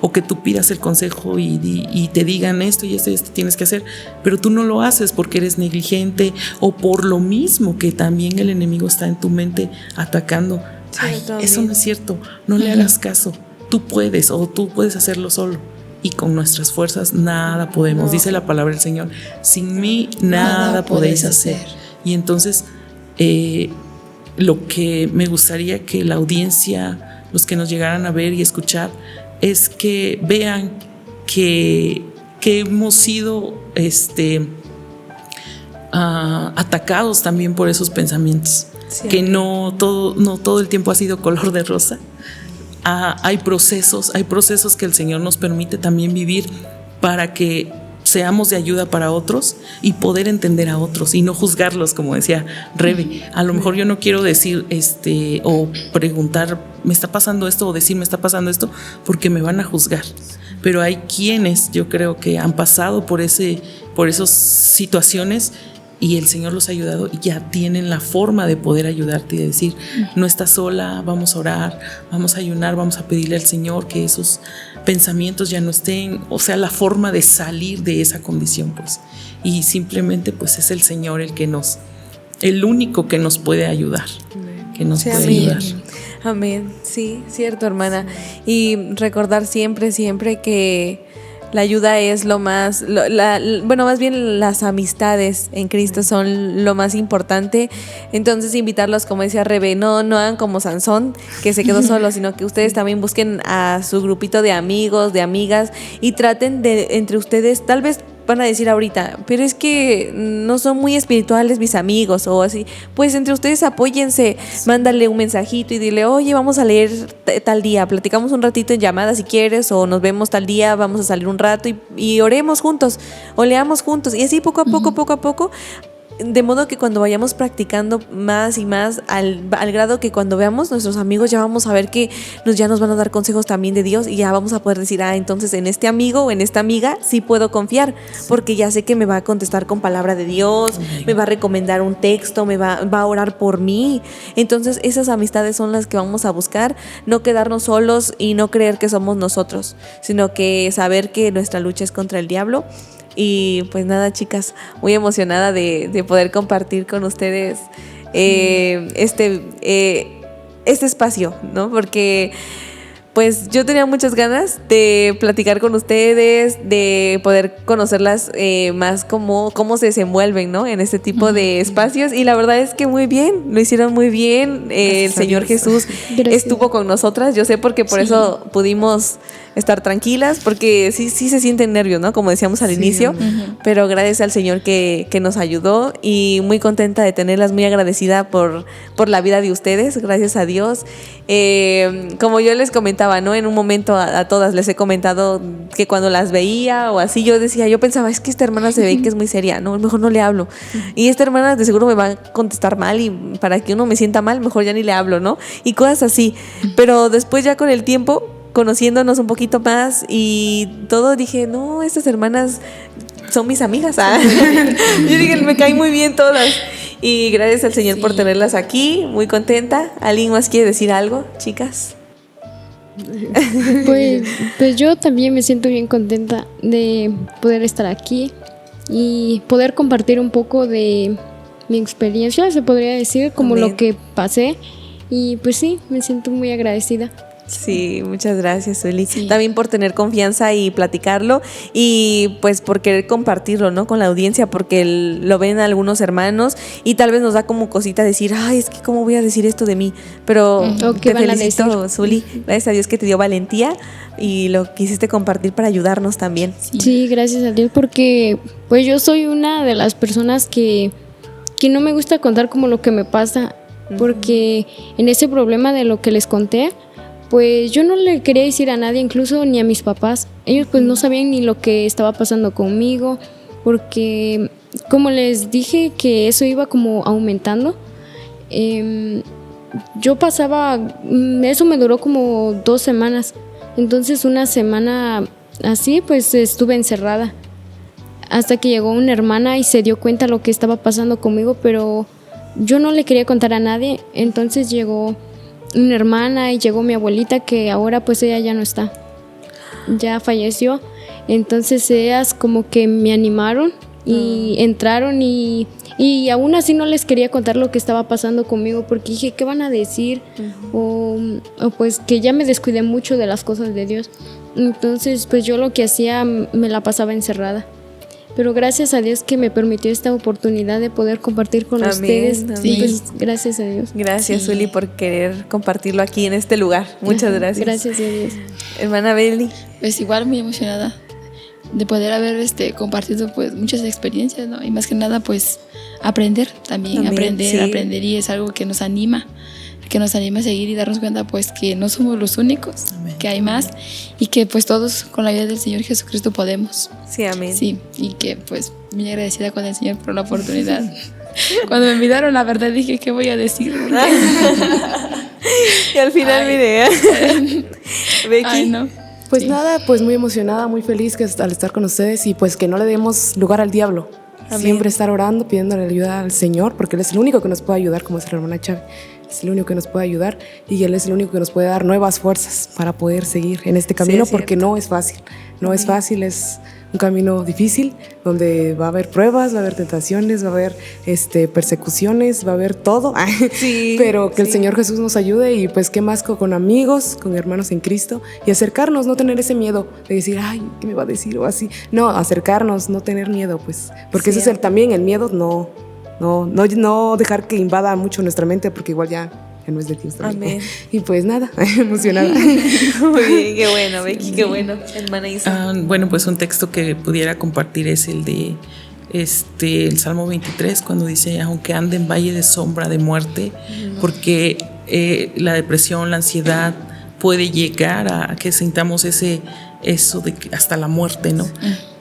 o que tú pidas el consejo y te digan esto y esto tienes que hacer, pero tú no lo haces porque eres negligente o por lo mismo que también el enemigo está en tu mente atacando. Ay, eso no es cierto, no le hagas caso, tú puedes hacerlo solo. Y con nuestras fuerzas nada podemos. Dice la palabra del Señor, sin mí nada podéis hacer. Y entonces lo que me gustaría que la audiencia, los que nos llegaran a ver y escuchar, es que vean que hemos sido atacados también por esos pensamientos. Sí. Que no todo el tiempo ha sido color de rosa. Hay procesos que el Señor nos permite también vivir para que seamos de ayuda para otros y poder entender a otros y no juzgarlos, como decía Rebe. A lo mejor yo no quiero decir o preguntar, ¿me está pasando esto? O decir, ¿me está pasando esto? Porque me van a juzgar. Pero hay quienes yo creo que han pasado por esas situaciones y el Señor los ha ayudado y ya tienen la forma de poder ayudarte y de decir, no estás sola, vamos a orar, vamos a ayunar, vamos a pedirle al Señor que esos pensamientos ya no estén, o sea, la forma de salir de esa condición, pues. Y simplemente pues es el Señor el único que nos puede ayudar, que nos puede ayudar. Amén, sí, cierto, hermana. Y recordar siempre que la ayuda es lo más, bueno, más bien las amistades en Cristo son lo más importante. Entonces invitarlos, como decía Rebe, no hagan como Sansón, que se quedó solo, sino que ustedes también busquen a su grupito de amigos, de amigas, y traten de, entre ustedes, tal vez van a decir ahorita, pero es que no son muy espirituales mis amigos o así, pues entre ustedes apóyense, mándale un mensajito y dile, oye, vamos a leer tal día, platicamos un ratito en llamada si quieres, o nos vemos tal día, vamos a salir un rato y oremos juntos, o leamos juntos, y así poco a poco, de modo que cuando vayamos practicando más y más, al grado que cuando veamos nuestros amigos ya vamos a ver que ya nos van a dar consejos también de Dios, y ya vamos a poder decir, entonces en este amigo o en esta amiga sí puedo confiar, porque ya sé que me va a contestar con palabra de Dios, me va a recomendar un texto, va a orar por mí. Entonces esas amistades son las que vamos a buscar, no quedarnos solos y no creer que somos nosotros, sino que saber que nuestra lucha es contra el diablo. Y pues nada, chicas, muy emocionada de poder compartir con ustedes este espacio, ¿no? Porque pues yo tenía muchas ganas de platicar con ustedes, de poder conocerlas más cómo se desenvuelven, ¿no? En este tipo de espacios, y la verdad es que muy bien, lo hicieron muy bien. El Señor Jesús estuvo con nosotras, yo sé, porque por eso pudimos estar tranquilas, porque sí se sienten nervios, ¿no? Como decíamos al inicio, pero gracias al Señor que nos ayudó, y muy contenta de tenerlas, muy agradecida por la vida de ustedes, gracias a Dios. Como yo les comentaba, ¿no? En un momento a todas les he comentado que cuando las veía o así, yo pensaba, es que esta hermana se ve que es muy seria, ¿no? Mejor no le hablo. Y esta hermana de seguro me va a contestar mal, y para que uno me sienta mal, mejor ya ni le hablo, ¿no? Y cosas así. Pero después ya con el tiempo, conociéndonos un poquito más y todo, dije, no, estas hermanas son mis amigas. Yo dije, me caen muy bien todas. Y gracias al Señor por tenerlas aquí, muy contenta. ¿Alguien más quiere decir algo, chicas? Pues yo también me siento bien contenta de poder estar aquí y poder compartir un poco de mi experiencia, se podría decir, como lo que pasé. Y pues sí, me siento muy agradecida. Sí, muchas gracias, Sueli. Sí. También por tener confianza y platicarlo, y pues por querer compartirlo, ¿no? Con la audiencia, porque lo ven algunos hermanos y tal vez nos da como cosita decir, es que cómo voy a decir esto de mí, pero te felicito, Sueli. Gracias a Dios que te dio valentía y lo quisiste compartir para ayudarnos también. Sí, gracias a Dios, porque pues yo soy una de las personas que no me gusta contar como lo que me pasa, porque en ese problema de lo que les conté, pues yo no le quería decir a nadie, incluso ni a mis papás. Ellos pues no sabían ni lo que estaba pasando conmigo, porque como les dije que eso iba como aumentando, yo pasaba, eso me duró como 2 semanas. Entonces una semana así pues estuve encerrada, hasta que llegó una hermana y se dio cuenta lo que estaba pasando conmigo, pero yo no le quería contar a nadie. Entonces llegó una hermana y llegó mi abuelita, que ahora pues ella ya no está, ya falleció. Entonces ellas como que me animaron y entraron, y aún así no les quería contar lo que estaba pasando conmigo, porque dije, ¿qué van a decir? O pues que ya me descuidé mucho de las cosas de Dios. Entonces pues yo lo que hacía, me la pasaba encerrada. Pero gracias a Dios que me permitió esta oportunidad de poder compartir con ustedes. Sí. Pues, gracias a Dios. Gracias, Sueli, por querer compartirlo aquí en este lugar. Muchas gracias. Gracias a Dios. Hermana Beli. Pues igual muy emocionada de poder haber compartido pues muchas experiencias, ¿no? Y más que nada pues aprender también aprender, y es algo que nos anima a seguir y darnos cuenta pues que no somos los únicos. Amén. Que hay más, y que pues todos con la ayuda del Señor Jesucristo podemos. Sí, amén. Sí, y que pues muy agradecida con el Señor por la oportunidad. Cuando me invitaron, la verdad dije, ¿qué voy a decir? Y al final miré. Becky. Ay, no. Pues nada, pues muy emocionada, muy feliz al estar con ustedes, y pues que no le demos lugar al diablo. Amén. Siempre estar orando, pidiéndole ayuda al Señor, porque Él es el único que nos puede ayudar, como dice la hermana Chávez. Es el único que nos puede ayudar y Él es el único que nos puede dar nuevas fuerzas para poder seguir en este camino, porque no es fácil. No es fácil, es un camino difícil donde va a haber pruebas, va a haber tentaciones, va a haber persecuciones, va a haber todo. Sí, pero que el sí. Señor Jesús nos ayude y pues qué más con amigos, con hermanos en Cristo y acercarnos, no tener ese miedo de decir, ay, ¿qué me va a decir? O así. No, acercarnos, no tener miedo, pues, porque ese es también el miedo, no dejar que invada mucho nuestra mente, porque igual ya no es de Dios también. Amén. Y pues nada, emocionada. Muy bien, qué bueno, Becky, qué bueno, hermana Isa. Bueno, pues un texto que pudiera compartir es el de el Salmo 23, cuando dice, aunque ande en valle de sombra de muerte, porque la depresión, la ansiedad puede llegar a que sintamos eso de que hasta la muerte, ¿no?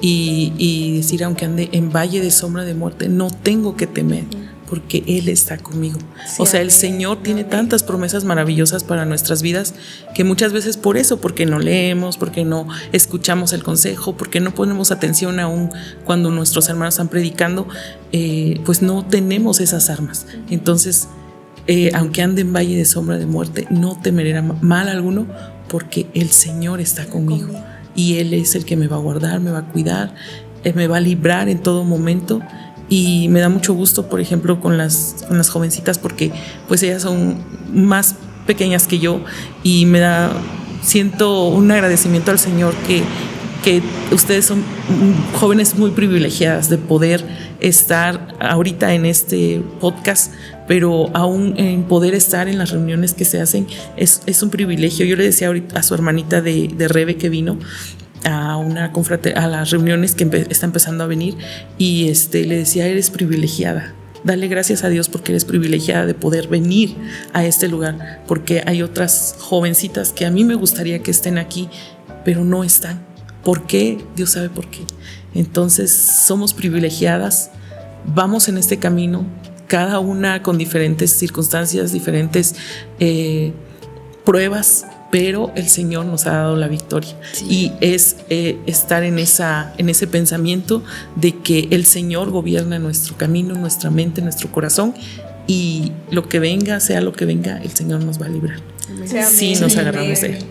Y decir, aunque ande en valle de sombra de muerte, no tengo que temer, porque Él está conmigo. Sí, o sea, el amén, Señor tiene amén. tantas promesas maravillosas para nuestras vidas, que muchas veces porque no leemos, porque no escuchamos el consejo, porque no ponemos atención aún cuando nuestros hermanos están predicando, pues no tenemos esas armas. Entonces, aunque ande en valle de sombra de muerte, no temeré mal alguno, porque el Señor está conmigo. Y Él es el que me va a guardar, me va a cuidar, me va a librar en todo momento. Y me da mucho gusto, por ejemplo, con las jovencitas, porque pues ellas son más pequeñas que yo, y siento un agradecimiento al Señor que ustedes son jóvenes muy privilegiadas de poder estar ahorita en este podcast, pero aún en poder estar en las reuniones que se hacen es un privilegio. Yo le decía ahorita a su hermanita de Rebe, que vino a las reuniones que está empezando a venir, y le decía, eres privilegiada, dale gracias a Dios porque eres privilegiada de poder venir a este lugar, porque hay otras jovencitas que a mí me gustaría que estén aquí, pero no están. ¿Por qué? Dios sabe por qué. Entonces somos privilegiadas, vamos en este camino, cada una con diferentes circunstancias, diferentes pruebas, pero el Señor nos ha dado la victoria. Sí. Y es estar en ese pensamiento de que el Señor gobierna nuestro camino, nuestra mente, nuestro corazón, y lo que venga, sea lo que venga, el Señor nos va a librar. Sí, nos agarramos de Él.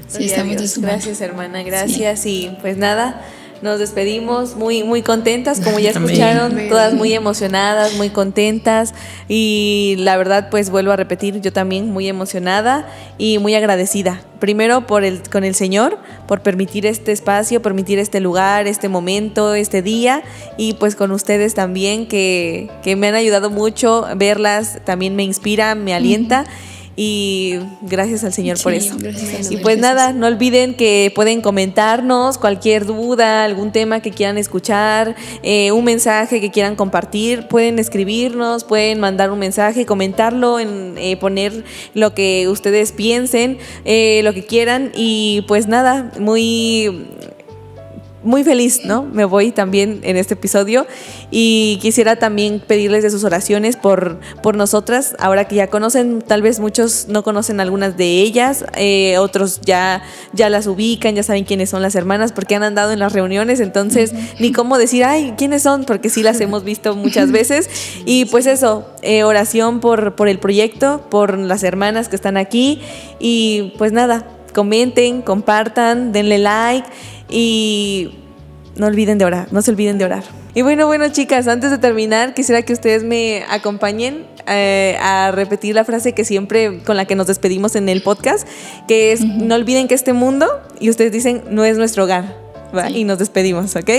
Sí, estamos de su mano. Gracias, hermana, gracias. Sí. Y pues nada, nos despedimos muy, muy contentas, como ya escucharon, Amén. todas muy emocionadas, muy contentas, y la verdad, pues vuelvo a repetir, yo también muy emocionada y muy agradecida. Primero con el Señor, por permitir este espacio, permitir este lugar, este momento, este día, y pues con ustedes también, que me han ayudado mucho. Verlas también me inspira, me alienta. Y gracias al Señor por eso. Y pues nada, no olviden que pueden comentarnos cualquier duda, algún tema que quieran escuchar, un mensaje que quieran compartir. Pueden escribirnos, pueden mandar un mensaje, comentarlo, poner lo que ustedes piensen, lo que quieran. Y pues nada, muy feliz, ¿no? Me voy también en este episodio, y quisiera también pedirles de sus oraciones por nosotras, ahora que ya conocen, tal vez muchos no conocen algunas de ellas, otros ya las ubican, ya saben quiénes son las hermanas porque han andado en las reuniones, entonces ni cómo decir, ay, ¿quiénes son? Porque sí las hemos visto muchas veces. Y pues eso, oración por el proyecto, por las hermanas que están aquí, y pues nada, comenten, compartan, denle like, y no se olviden de orar. Y bueno, chicas, antes de terminar, quisiera que ustedes me acompañen a repetir la frase que siempre, con la que nos despedimos en el podcast, que es, no olviden que este mundo, y ustedes dicen, no es nuestro hogar. ¿Va? Sí. Y nos despedimos, ¿ok?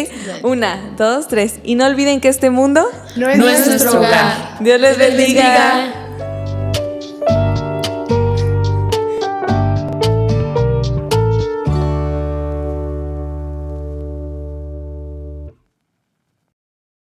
1, 2, 3. Y no olviden que este mundo no es nuestro hogar. Dios les bendiga.